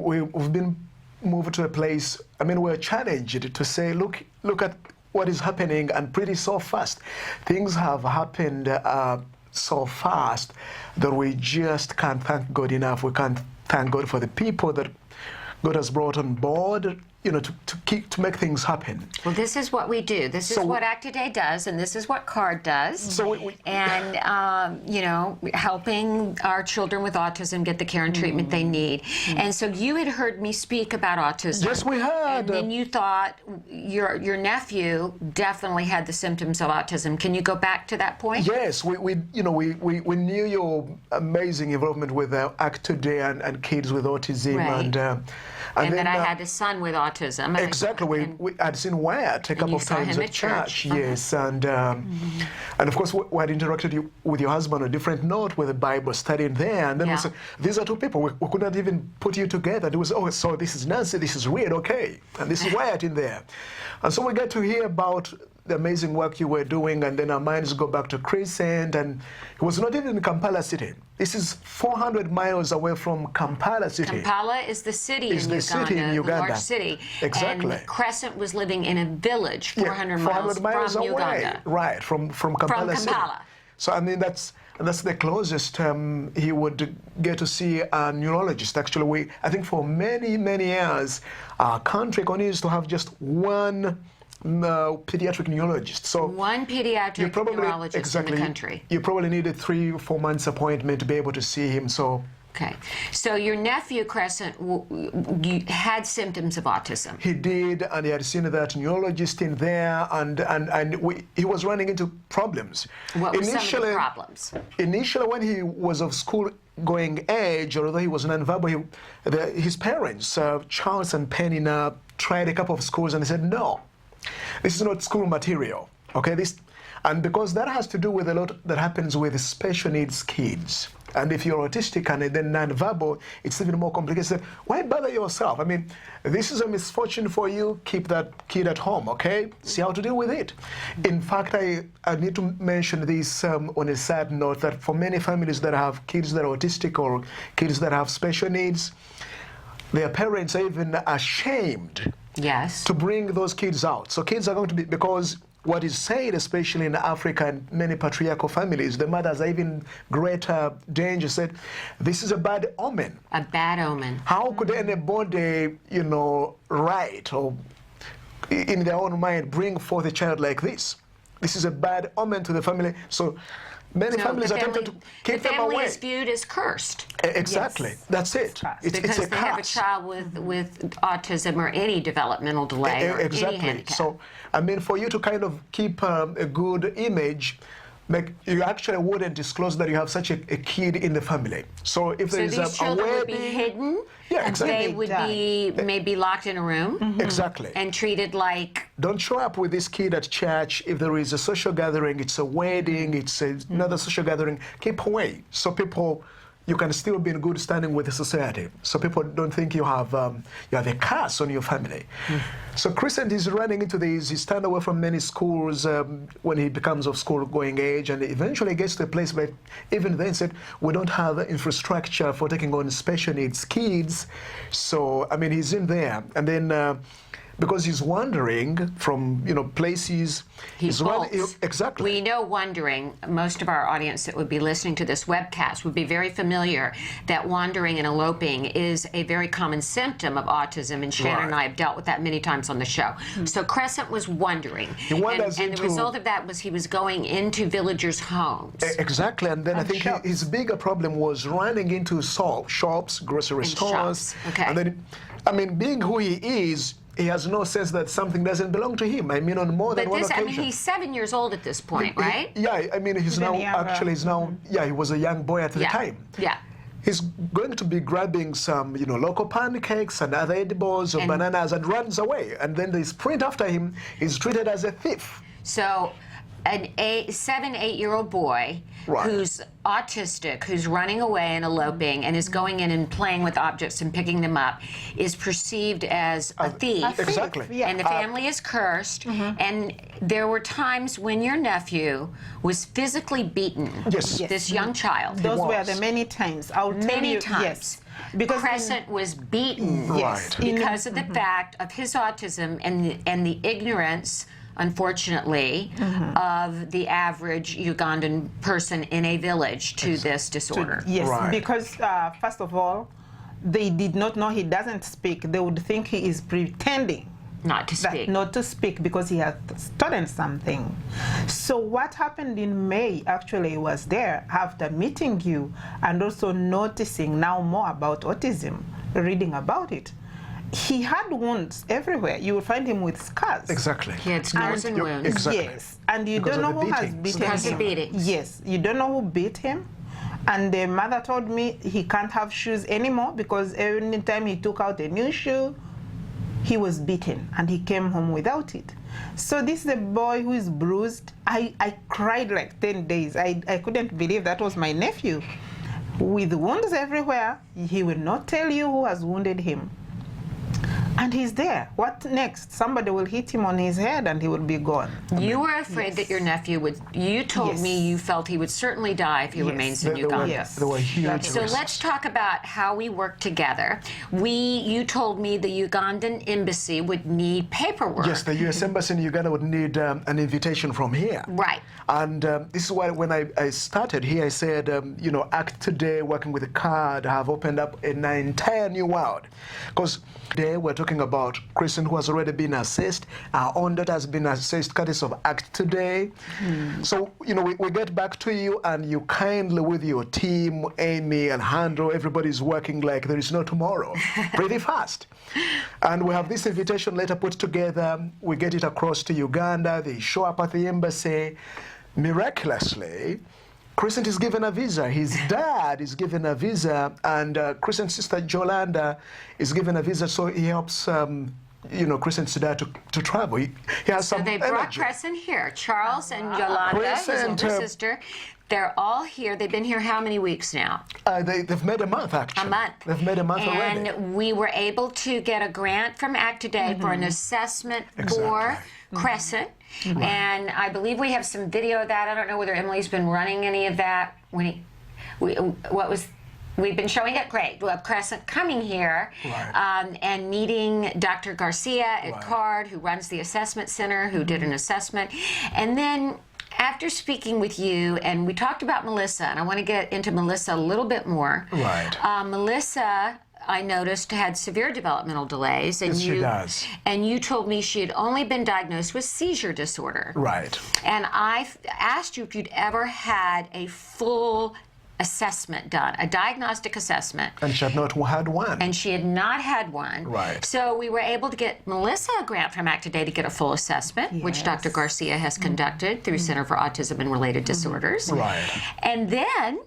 been moved to a place, I mean, we're challenged to say, look at what is happening, and pretty so fast. Things have happened so fast that we just can't thank God enough. We can't thank God for the people that God has brought on board, to make things happen. Well, this is what we do. This is what Act Today does, and this is what CARD does. So helping our children with autism get the care and treatment they need. And so you had heard me speak about autism. Yes, we had. And then you thought your nephew definitely had the symptoms of autism. Can you go back to that point? Yes, we knew your amazing involvement with Act Today and kids with autism, and then that I had a son with autism. Exactly. We had seen Wyatt a couple of times at church. Yes, and of course we had interacted with your husband on a different note with the Bible studying there, and then we said, these are two people. We could not even put you together. It was, so this is Nancy, this is Reed, okay, and this is Wyatt in there. And so we got to hear about the amazing work you were doing, and then our minds go back to Crescent, and it was not even in Kampala City. This is 400 miles away from Kampala City. Kampala is the city in Uganda, the large city. Exactly. And Crescent was living in a village 400 miles away. Uganda. Right, from Kampala City. So I mean, that's the closest he would get to see a neurologist. Actually, I think for many, many years, our country continues to have just one pediatric neurologist. So one pediatric neurologist in the country. You probably need a 3 or 4 months appointment to be able to see him. So. Okay. So your nephew, Crescent, had symptoms of autism. He did, and he had seen that neurologist in there, and he was running into problems. What were some of the problems? Initially, when he was of school-going age, although he was nonverbal, his parents, Charles and Penny, tried a couple of schools, and they said, no, this is not school material, okay? And because that has to do with a lot that happens with special needs kids. And if you're autistic and then non-verbal, it's even more complicated. Why bother yourself? I mean, this is a misfortune for you. Keep that kid at home, okay? See how to deal with it. In fact, I need to mention this on a sad note, that for many families that have kids that are autistic or kids that have special needs, their parents are even ashamed to bring those kids out. So kids are going to be, because what is said, especially in Africa and many patriarchal families, the mothers are even greater danger, said, this is a bad omen. A bad omen. How could anybody, write or in their own mind bring forth a child like this? This is a bad omen to the family. So many families are tempted to keep them away. The family is viewed as cursed. Exactly. Yes. That's it. Because it's they have a child with autism or any developmental delay or any handicap. So, I mean, for you to kind of keep a good image, you actually wouldn't disclose that you have such a kid in the family. So if there is these children would be hidden. Yeah, exactly. They would be maybe locked in a room. Exactly. And treated like... Don't show up with this kid at church. If there is a social gathering, it's a wedding, it's another social gathering, keep away. So you can still be in good standing with the society. So people don't think you have a curse on your family. So Crescent is running into these. He's turned away from many schools when he becomes of school-going age, and eventually gets to a place where even then said, we don't have infrastructure for taking on special needs kids. So, I mean, he's in there. And then because he's wandering from, places. Exactly. We know wandering, most of our audience that would be listening to this webcast would be very familiar that wandering and eloping is a very common symptom of autism, and Shannon and I have dealt with that many times on the show. So Crescent was wandering. He wanders and the result of that was he was going into villagers' homes. Exactly, and then I think his bigger problem was running into shops, grocery stores. Okay. And then, I mean, being who he is, he has no sense that something doesn't belong to him. I mean, on more than one occasion. I mean, he's 7 years old at this point, right? Yeah, I mean, he's now, he was a young boy at the time. Yeah. He's going to be grabbing some, local pancakes and other edibles or bananas and runs away. And then they sprint after him. He's treated as a thief. So an 8-year-old boy who's autistic, who's running away and eloping and is going in and playing with objects and picking them up, is perceived as a thief. Exactly. Yeah. And the family is cursed. And there were times when your nephew was physically beaten. Yes. This young child. Those were the many times. I'll tell you. Many times. Yes. Because Crescent was beaten because of the fact of his autism and the ignorance, unfortunately, of the average Ugandan person in a village to this disorder. Yes, because first of all, they did not know he doesn't speak. They would think he is pretending not to speak. Not to speak because he had stolen something. So what happened in May actually was there after meeting you and also noticing now more about autism, reading about it. He had wounds everywhere. You will find him with scars. Exactly. He had scars and wounds. Exactly. Yes, and you don't know who has beaten him. Yes, you don't know who beat him. And the mother told me he can't have shoes anymore because every time he took out a new shoe, he was beaten and he came home without it. So this is a boy who is bruised. I cried like 10 days. I couldn't believe that was my nephew. With wounds everywhere, he will not tell you who has wounded him. And he's there. What next? Somebody will hit him on his head and he will be gone. You were afraid that your nephew would, you told me you felt he would certainly die if he remains in Uganda. There were huge So let's talk about how we work together. You told me the Ugandan embassy would need paperwork. Yes, the U.S. Embassy in Uganda would need an invitation from here. Right. And this is why when I started here, I said, ACT Today, working with the card, have opened up an entire new world. Because today we're talking about Kristen, who has already been assessed. Our own daughter has been assessed courtesy of ACT Today. So, we get back to you and you kindly with your team, Amy, Alejandro, everybody's working like there is no tomorrow, pretty fast. And we have this invitation letter put together. We get it across to Uganda. They show up at the embassy. Miraculously, Crescent is given a visa. His dad is given a visa, and Crescent's sister Jolanda is given a visa, so he helps Crescent's dad to travel. He has some they brought Crescent here. Charles and Yolanda, his older sister, they're all here. They've been here how many weeks now? They've made a month, actually. A month. They've made a month already. And we were able to get a grant from ACT Today for an assessment for Crescent. And I believe we have some video of that. I don't know whether Emily's been running any of that. What was We've been showing it great. We have Crescent coming here and meeting Dr. Garcia at CARD, who runs the assessment center, who did an assessment. And then after speaking with you, and we talked about Melissa, and I want to get into Melissa a little bit more. Melissa, I noticed, had severe developmental delays. And yes, she does. And you told me she had only been diagnosed with seizure disorder. Right. And I asked you if you'd ever had a full assessment done, a diagnostic assessment. And she had not had one. And she had not had one. Right. So we were able to get Melissa a grant from Act Today to get a full assessment, which Dr. Garcia has conducted through Center for Autism and Related Disorders. Right. And then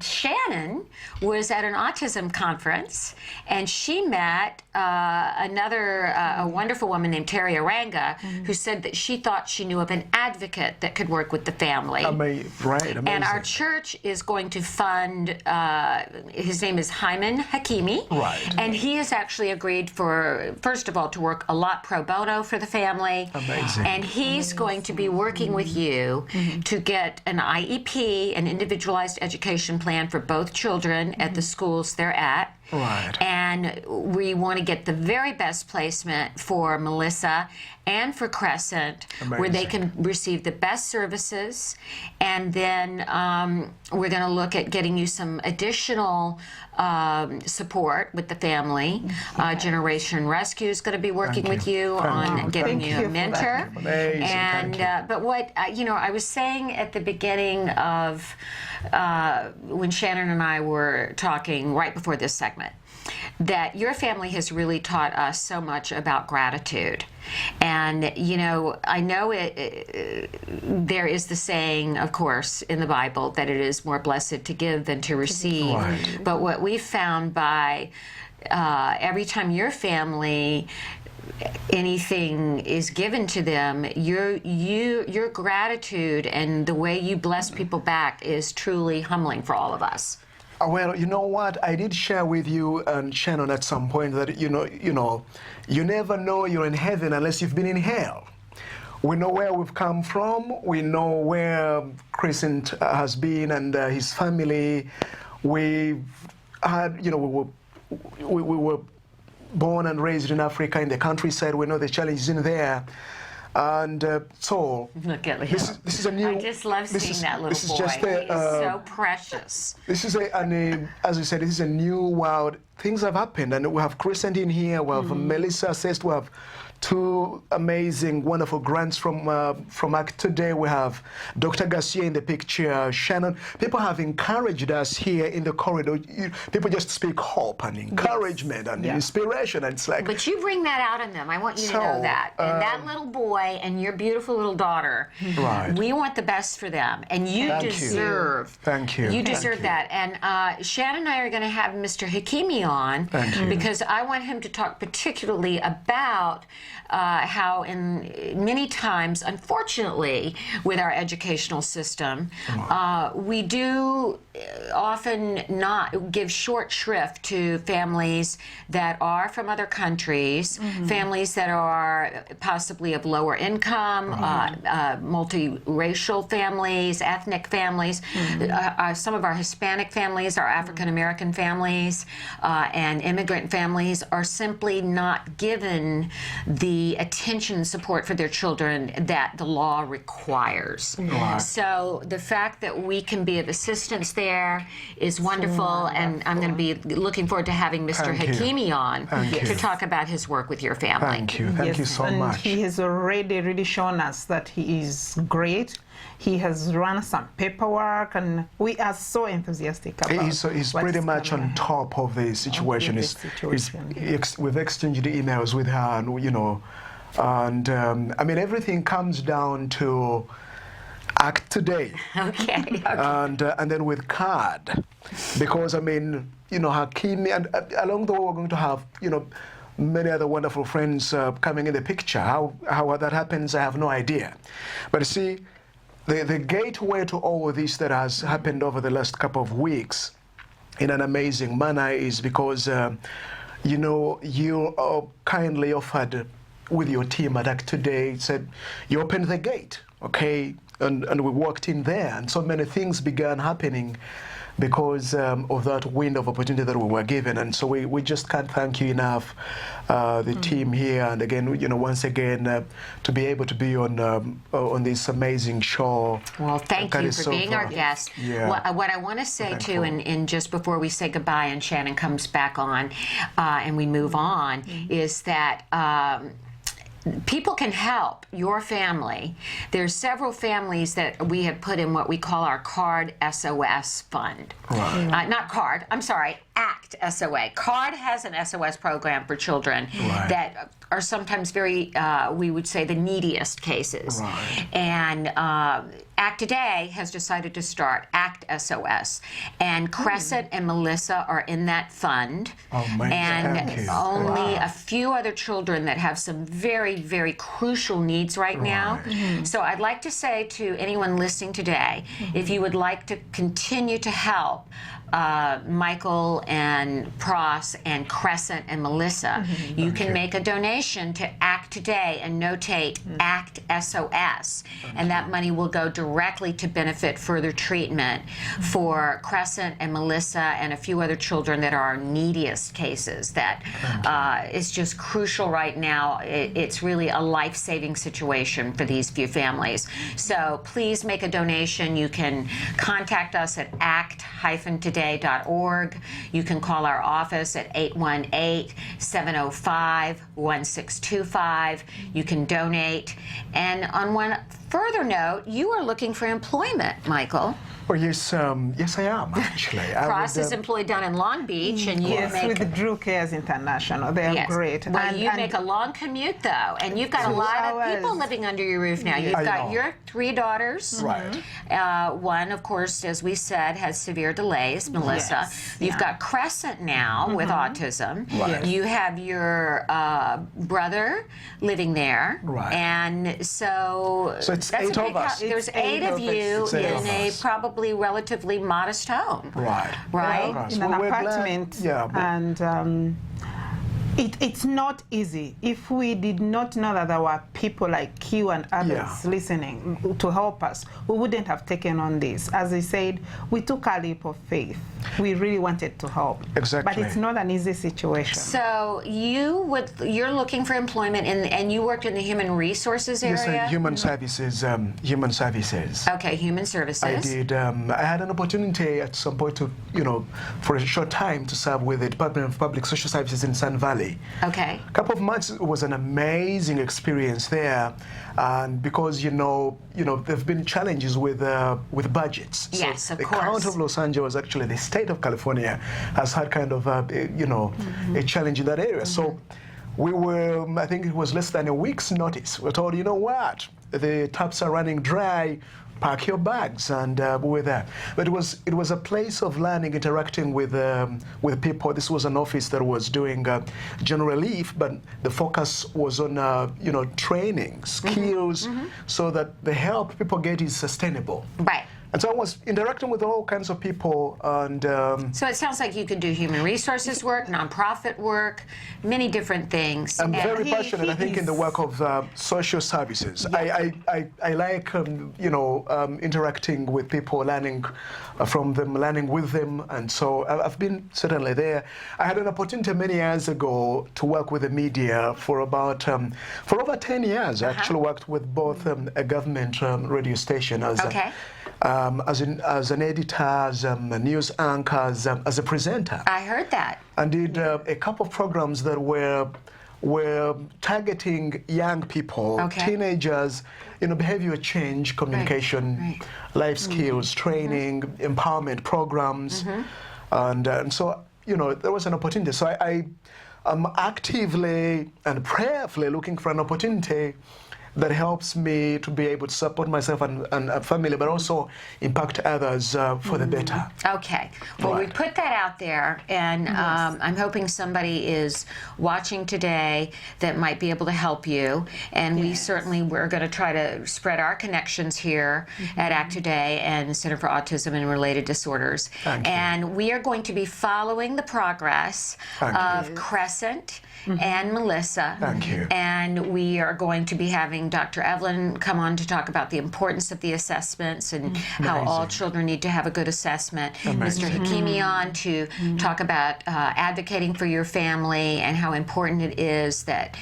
Shannon was at an autism conference, and she met a wonderful woman named Terry Aranga, who said that she thought she knew of an advocate that could work with the family. Amazing. And our church is going to fund, his name is Hyman Hakimi. Right. And he has actually agreed for, first of all, to work a lot pro bono for the family. Amazing. And he's going to be working with you to get an IEP, an individualized education plan for both children at the schools they're at. Right. And we want to get the very best placement for Melissa and for Crescent, where they can receive the best services. And then we're going to look at getting you some additional support with the family. Generation Rescue is going to be working with you on getting you a mentor. Amazing. And but what I was saying at the beginning of when Shannon and I were talking right before this segment, that your family has really taught us so much about gratitude. And, I know there is the saying, of course, in the Bible that it is more blessed to give than to receive. Right. But what we've found by every time your family, anything is given to them, your gratitude and the way you bless people back is truly humbling for all of us. Well, you know what? I did share with you and Shannon at some point that you never know you're in heaven unless you've been in hell. We know where we've come from. We know where Crescent has been and his family. We've had, we were born and raised in Africa in the countryside. We know the challenges in there. And so look at him. This is a new. I just love seeing that little boy. He's so precious. This is as we said, this is a new world. Things have happened, and we have Crescent in here. We have Melissa assessed. We have two amazing, wonderful grants from Act Today. We have Dr. Garcia in the picture, Shannon. People have encouraged us here in the corridor. People just speak hope and encouragement and inspiration, and it's like. But you bring that out in them. I want you to know that. And that little boy and your beautiful little daughter. Right. We want the best for them, and you deserve. Thank you. You deserve that. And Shannon and I are going to have Mr. Hakimi on because I want him to talk particularly about how many times, unfortunately, with our educational system, we do often not give short shrift to families that are from other countries, families that are possibly of lower income, multiracial families, ethnic families. Some of our Hispanic families, our African American families, and immigrant families are simply not given the attention and support for their children that the law requires. So the fact that we can be of assistance there is wonderful, and I'm going to be looking forward to having Mr. Hakimi on to talk about his work with your family. Thank you. Thank you so much. And he has already really shown us that he is great. He has run some paperwork, and we are so enthusiastic about He's pretty much on top of the situation. We've exchanged emails with her, and I mean, everything comes down to Act Today. Okay. And then with CARD, because I mean, Hakimi, and along the way we're going to have, many other wonderful friends coming in the picture. How that happens, I have no idea. But see, the gateway to all of this that has happened over the last couple of weeks in an amazing manner is because, you kindly offered with your team at Act Today, said you opened the gate, okay? And we walked in there, and so many things began happening because of that window of opportunity that we were given. And so we just can't thank you enough, the team here, and again, once again, to be able to be on this amazing show. Well, thank you for being our guest. Yeah. What I want to say too, and just before we say goodbye and Shannon comes back on and we move on, is that people can help your family. There's several families that we have put in what we call our CARD SOS fund. Right. Not CARD, I'm sorry, ACT SOA. CARD has an SOS program for children that are sometimes very, we would say, the neediest cases. Right. And ACT Today has decided to start ACT SOS. And Crescent and Melissa are in that fund. Oh, my and only a few other children that have some very, very crucial needs right now. So I'd like to say to anyone listening today, if you would like to continue to help Michael and Pross and Crescent and Melissa, you can make a donation to ACT Today and notate ACT SOS, and that money will go directly to benefit further treatment for Crescent and Melissa and a few other children that are our neediest cases. That is just crucial right now. It's really a life-saving situation for these few families. So please make a donation. You can contact us at act-today.org. You can call our office at 818-705-1625. You can donate. And on one further note, you are looking for employment, Michael. Well, yes, yes, I am actually. Pross is employed down in Long Beach, and you make with Drew Cares International. They are great. Well, and you make a long commute though, and you've got a lot of people living under your roof now. You've got your 3 daughters. Right. One, of course, as we said, has severe delays. Melissa. You've got Crescent now with autism. Right. You have your brother living there. Right. And so it's that's 8 of us. There's 8 of you in a probably relatively modest home. Right. Right? In an apartment. And it's not easy. If we did not know that there were people like you and others listening to help us, we wouldn't have taken on this. As I said, we took a leap of faith. We really wanted to help. Exactly. But it's not an easy situation. So you're looking for employment, and you worked in the human resources area? Yes, human services. Human services. Okay, human services. I did. I had an opportunity at some point to, for a short time to serve with the Department of Public Social Services in Sun Valley. Okay. A couple of months. It was an amazing experience there, and because there've been challenges with budgets. Yes, so of the course. County of Los Angeles, actually, the state of California, has had kind of a challenge in that area. So we were, I think it was less than a week's notice. We're told, you know what, the taps are running dry. Pack your bags, and we were there. But it was a place of learning, interacting with people. This was an office that was doing general relief, but the focus was on training, skills, so that the help people get is sustainable. Right. And so I was interacting with all kinds of people, and so it sounds like you can do human resources work, nonprofit work, many different things. I'm very passionate, I think, in the work of social services. I like, interacting with people, learning from them, learning with them, and so I've been certainly there. I had an opportunity many years ago to work with the media for about, for over 10 years. I actually worked with both a government radio station as as an editor, as a news anchor, as a presenter. I heard that. And did a couple of programs that were targeting young people, teenagers, behavior change, communication, life skills, training, empowerment programs, and so there was an opportunity. So I am actively and prayerfully looking for an opportunity that helps me to be able to support myself and a family, but also impact others for the better. Okay. Well, we put that out there, and I'm hoping somebody is watching today that might be able to help you. And we're going to try to spread our connections here at ACT Today and the Center for Autism and Related Disorders. Thank you. And we are going to be following the progress of Crescent and Melissa. Thank you. And we are going to be having Dr. Evelyn come on to talk about the importance of the assessments and how all children need to have a good assessment. Mr. Hakimi on to talk about advocating for your family and how important it is that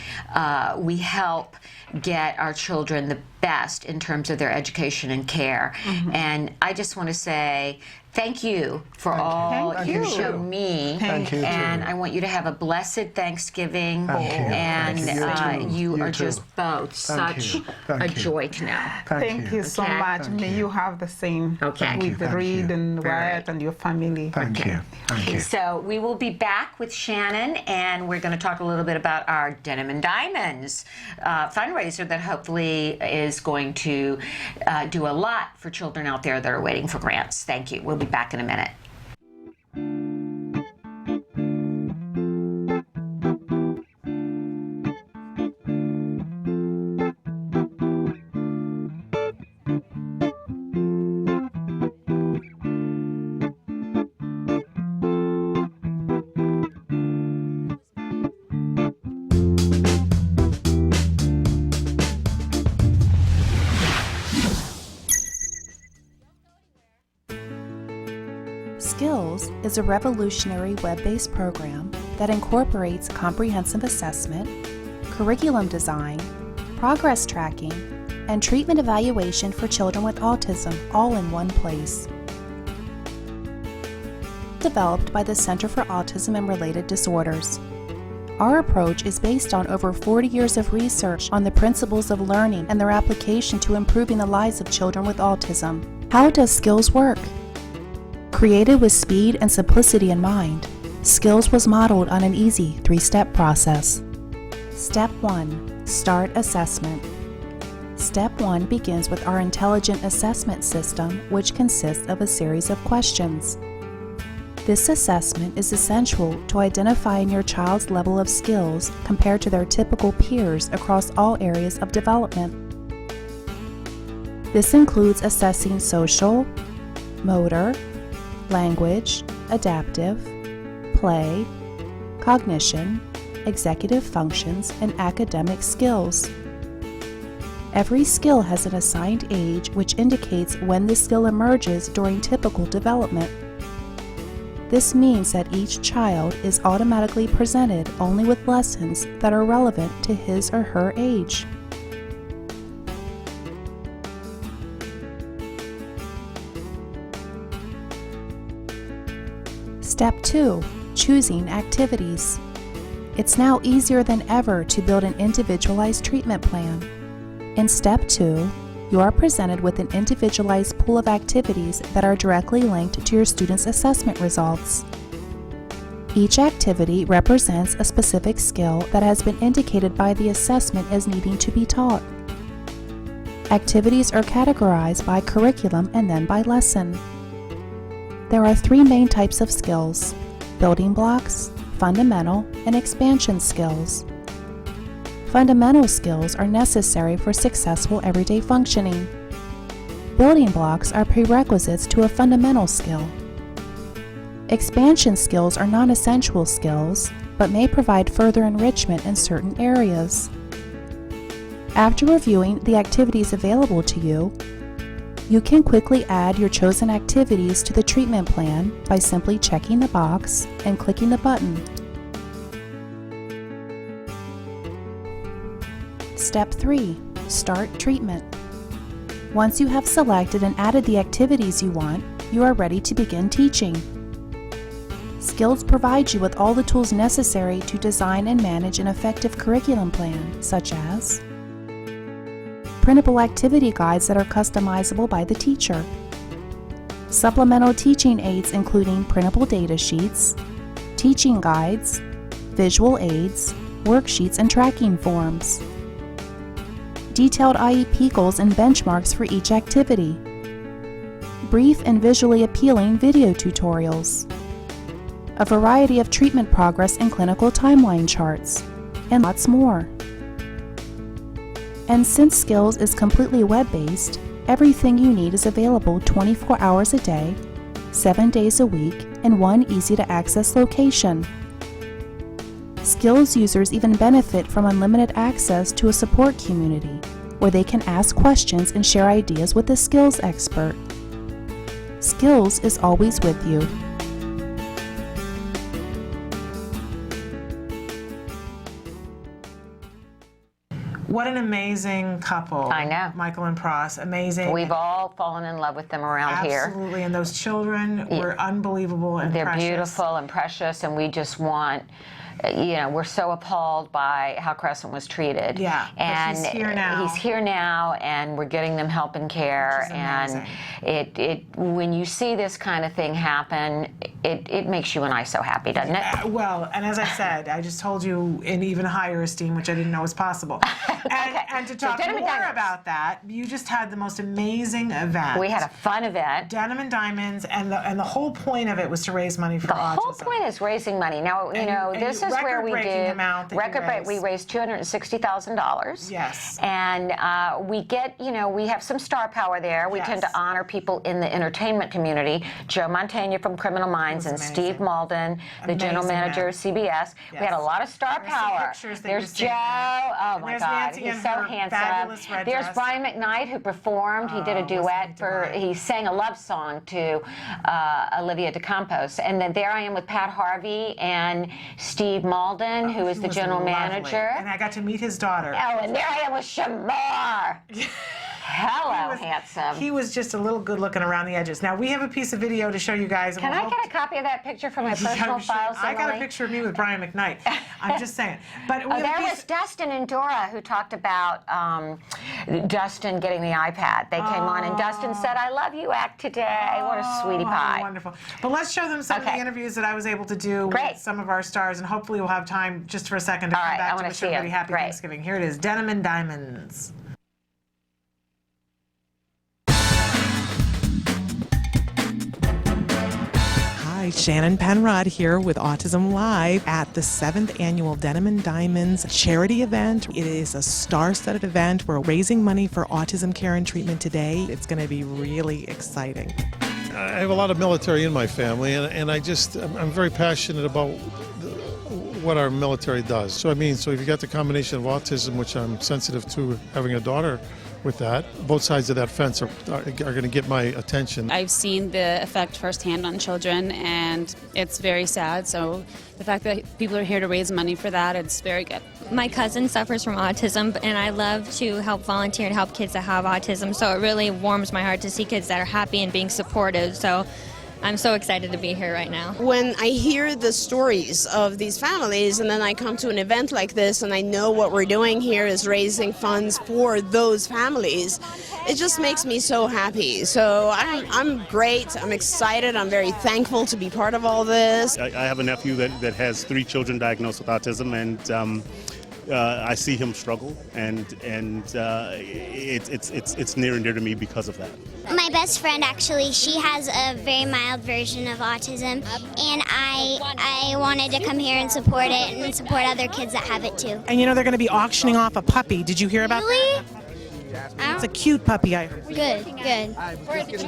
we help get our children the best in terms of their education and care. And I just want to say thank you for all you showed me. Thank you. And I want you to have a blessed Thanksgiving. And you are just both such a joy to know. Thank you so much. May you have the same with Reed and Wyatt and your family. Thank you. Thank you. So we will be back with Shannon, and we're going to talk a little bit about our Denim and Diamonds fundraiser that hopefully is going to do a lot for children out there that are waiting for grants. Thank you. We'll be back in a minute. Skills is a revolutionary web-based program that incorporates comprehensive assessment, curriculum design, progress tracking, and treatment evaluation for children with autism all in one place. Developed by the Center for Autism and Related Disorders. Our approach is based on over 40 years of research on the principles of learning and their application to improving the lives of children with autism. How does Skills work? Created with speed and simplicity in mind, Skills was modeled on an easy 3-step process. Step 1. Start assessment. Step 1 begins with our intelligent assessment system, which consists of a series of questions. This assessment is essential to identifying your child's level of skills compared to their typical peers across all areas of development. This includes assessing social, motor, language, adaptive, play, cognition, executive functions, and academic skills. Every skill has an assigned age which indicates when the skill emerges during typical development. This means that each child is automatically presented only with lessons that are relevant to his or her age. Step 2. Choosing activities. It's now easier than ever to build an individualized treatment plan. In Step 2, you are presented with an individualized pool of activities that are directly linked to your student's assessment results. Each activity represents a specific skill that has been indicated by the assessment as needing to be taught. Activities are categorized by curriculum and then by lesson. There are 3 main types of skills: building blocks, fundamental, and expansion skills. Fundamental skills are necessary for successful everyday functioning. Building blocks are prerequisites to a fundamental skill. Expansion skills are non-essential skills, but may provide further enrichment in certain areas. After reviewing the activities available to you, you can quickly add your chosen activities to the treatment plan by simply checking the box and clicking the button. Step 3. Start treatment. Once you have selected and added the activities you want, you are ready to begin teaching. Skills provides you with all the tools necessary to design and manage an effective curriculum plan, such as printable activity guides that are customizable by the teacher, supplemental teaching aids including printable data sheets, teaching guides, visual aids, worksheets, and tracking forms, detailed IEP goals and benchmarks for each activity, brief and visually appealing video tutorials, a variety of treatment progress and clinical timeline charts, and lots more. And since Skills is completely web-based, everything you need is available 24 hours a day, 7 days a week, in one easy-to-access location. Skills users even benefit from unlimited access to a support community where they can ask questions and share ideas with a skills expert. Skills is always with you. What an amazing couple. I know. Michael and Pross, amazing. We've all fallen in love with them around here. Absolutely, and those children were unbelievable and They're precious. beautiful and precious, and we just want, we're so appalled by how Crescent was treated. Yeah, and but he's here now. He's here now, and we're getting them help and care. And when you see this kind of thing happen, it makes you and I so happy, doesn't it? Well, and as I said, I just told you in even higher esteem, which I didn't know was possible. And to talk more about that, you just had the most amazing event. We had a fun event. Denim and Diamonds, and the whole point of it was to raise money for autism. The whole point is raising money. Now, this is where we do we raised $260,000. Yes. And we get, we have some star power there. We tend to honor people in the entertainment community. Joe Montaigne from Criminal Minds and Steve Malden, the general manager of CBS. Yes. We had a lot of star power. There's Joe. Oh my God, he's so handsome. There's Brian McKnight, who performed. He did a duet he sang a love song to Olivia DeCampos. And then there I am with Pat Harvey and Steve Malden, who is the general manager. And I got to meet his daughter. Oh, and there I am with Shamar. Hello, handsome. He was just a little good looking around the edges. Now, we have a piece of video to show you guys. Can I get a copy of that picture from my personal files? I got a picture of me with Brian McKnight. I'm just saying. But there was Dustin and Dora who talked about Dustin getting the iPad. They came on, and Dustin said, "I love you, act today." What a sweetie pie. Wonderful. But let's show them some of the interviews that I was able to do with some of our stars, and hopefully we'll have time just for a second to come back to wish everybody happy Thanksgiving. Here it is, Denim and Diamonds. Hi, Shannon Penrod here with Autism Live at the 7th Annual Denim and Diamonds charity event. It is a star-studded event. We're raising money for autism care and treatment today. It's going to be really exciting. I have a lot of military in my family, and I'm very passionate about what our military does. So if you got the combination of autism, which I'm sensitive to, having a daughter with that, both sides of that fence are going to get my attention. I've seen the effect firsthand on children, and it's very sad. So the fact that people are here to raise money for that, it's very good. My cousin suffers from autism, and I love to help volunteer and help kids that have autism. So it really warms my heart to see kids that are happy and being supportive. So I'm so excited to be here right now. When I hear the stories of these families, and then I come to an event like this, and I know what we're doing here is raising funds for those families, it just makes me so happy. So I'm great. I'm excited. I'm very thankful to be part of all this. I have a nephew that has 3 children diagnosed with autism, and I see him struggle, and it's near and dear to me because of that. My best friend, actually, she has a very mild version of autism, and I wanted to come here and support it and support other kids that have it too. And they're going to be auctioning off a puppy. Did you hear about that? It's a cute puppy, I heard. Good.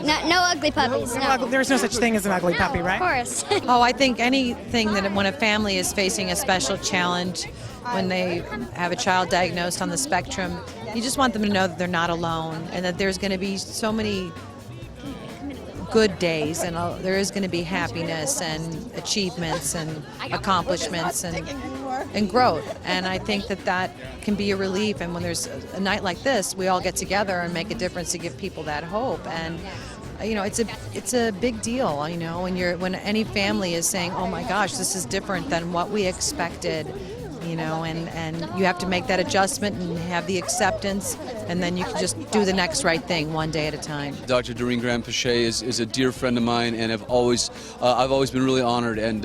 No ugly puppies. No. There's no such thing as an ugly puppy, right? Of course. I think anything that when a family is facing a special challenge, when they have a child diagnosed on the spectrum, you just want them to know that they're not alone, and that there's going to be so many good days, and there is going to be happiness and achievements and accomplishments and growth. And I think that can be a relief. And when there's a night like this, we all get together and make a difference to give people that hope. And it's a big deal, when any family is saying, "Oh my gosh, this is different than what we expected." And you have to make that adjustment and have the acceptance, and then you can just do the next right thing one day at a time. Dr. Doreen Granpeesheh is a dear friend of mine, and I've always been really honored and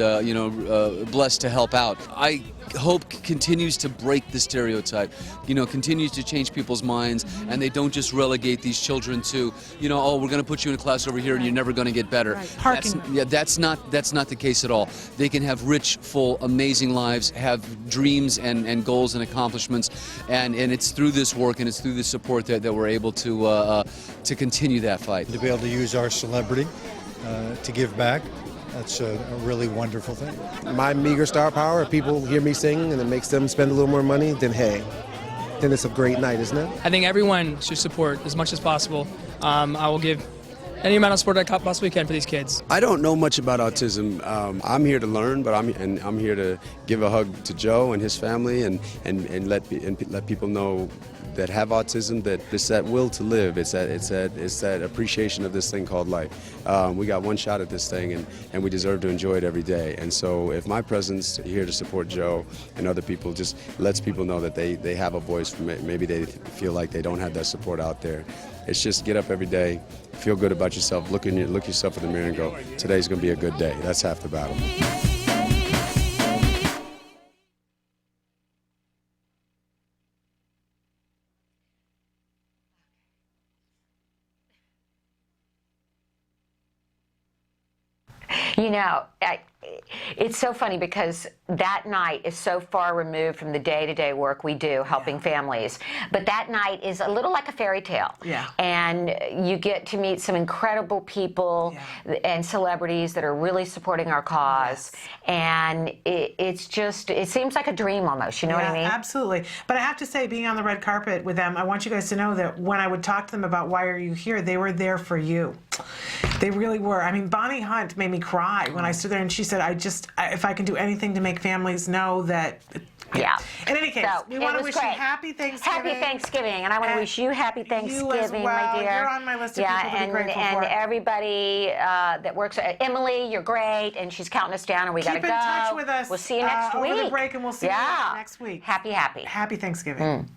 blessed to help out. I hope continues to break the stereotype, continues to change people's minds, and they don't just relegate these children to, we're going to put you in a class over here and you're never going to get better. Right. That's not the case at all. They can have rich, full, amazing lives, have dreams and goals and accomplishments, and it's through this work and it's through the support that we're able to continue that fight. To be able to use our celebrity to give back That's a really wonderful thing. My meager star power, if people hear me sing and it makes them spend a little more money, then hey, then it's a great night, isn't it? I think everyone should support as much as possible. I will give any amount of support I possibly can for these kids. I don't know much about autism. I'm here to learn, but I'm here to give a hug to Joe and his family and let people know that have autism that it's that will to live. It's that appreciation of this thing called life. We got one shot at this thing, and we deserve to enjoy it every day. And so, if my presence here to support Joe and other people just lets people know that they have a voice, maybe they feel like they don't have that support out there. It's just get up every day, feel good about yourself, look yourself in the mirror and go, today's going to be a good day. That's half the battle. You know, it's so funny because that night is so far removed from the day-to-day work we do helping families. But that night is a little like a fairy tale. Yeah. And you get to meet some incredible people and celebrities that are really supporting our cause. And it seems like a dream almost, you know what I mean? Absolutely. But I have to say, being on the red carpet with them, I want you guys to know that when I would talk to them about why are you here, they were there for you. They really were. I mean, Bonnie Hunt made me cry when I stood there and she said, if I can do anything to make families know that. Yeah. In any case, So, we it want to was wish great. you happy Thanksgiving. Happy Thanksgiving, and I want to wish you happy Thanksgiving, you as well. my dear. You're on my list of people to be grateful and for. everybody that works. Emily, you're great, and she's counting us down, and we got to go. Keep in touch with us. We'll see you next week. Over the break, and we'll see you next week. Happy. Happy Thanksgiving.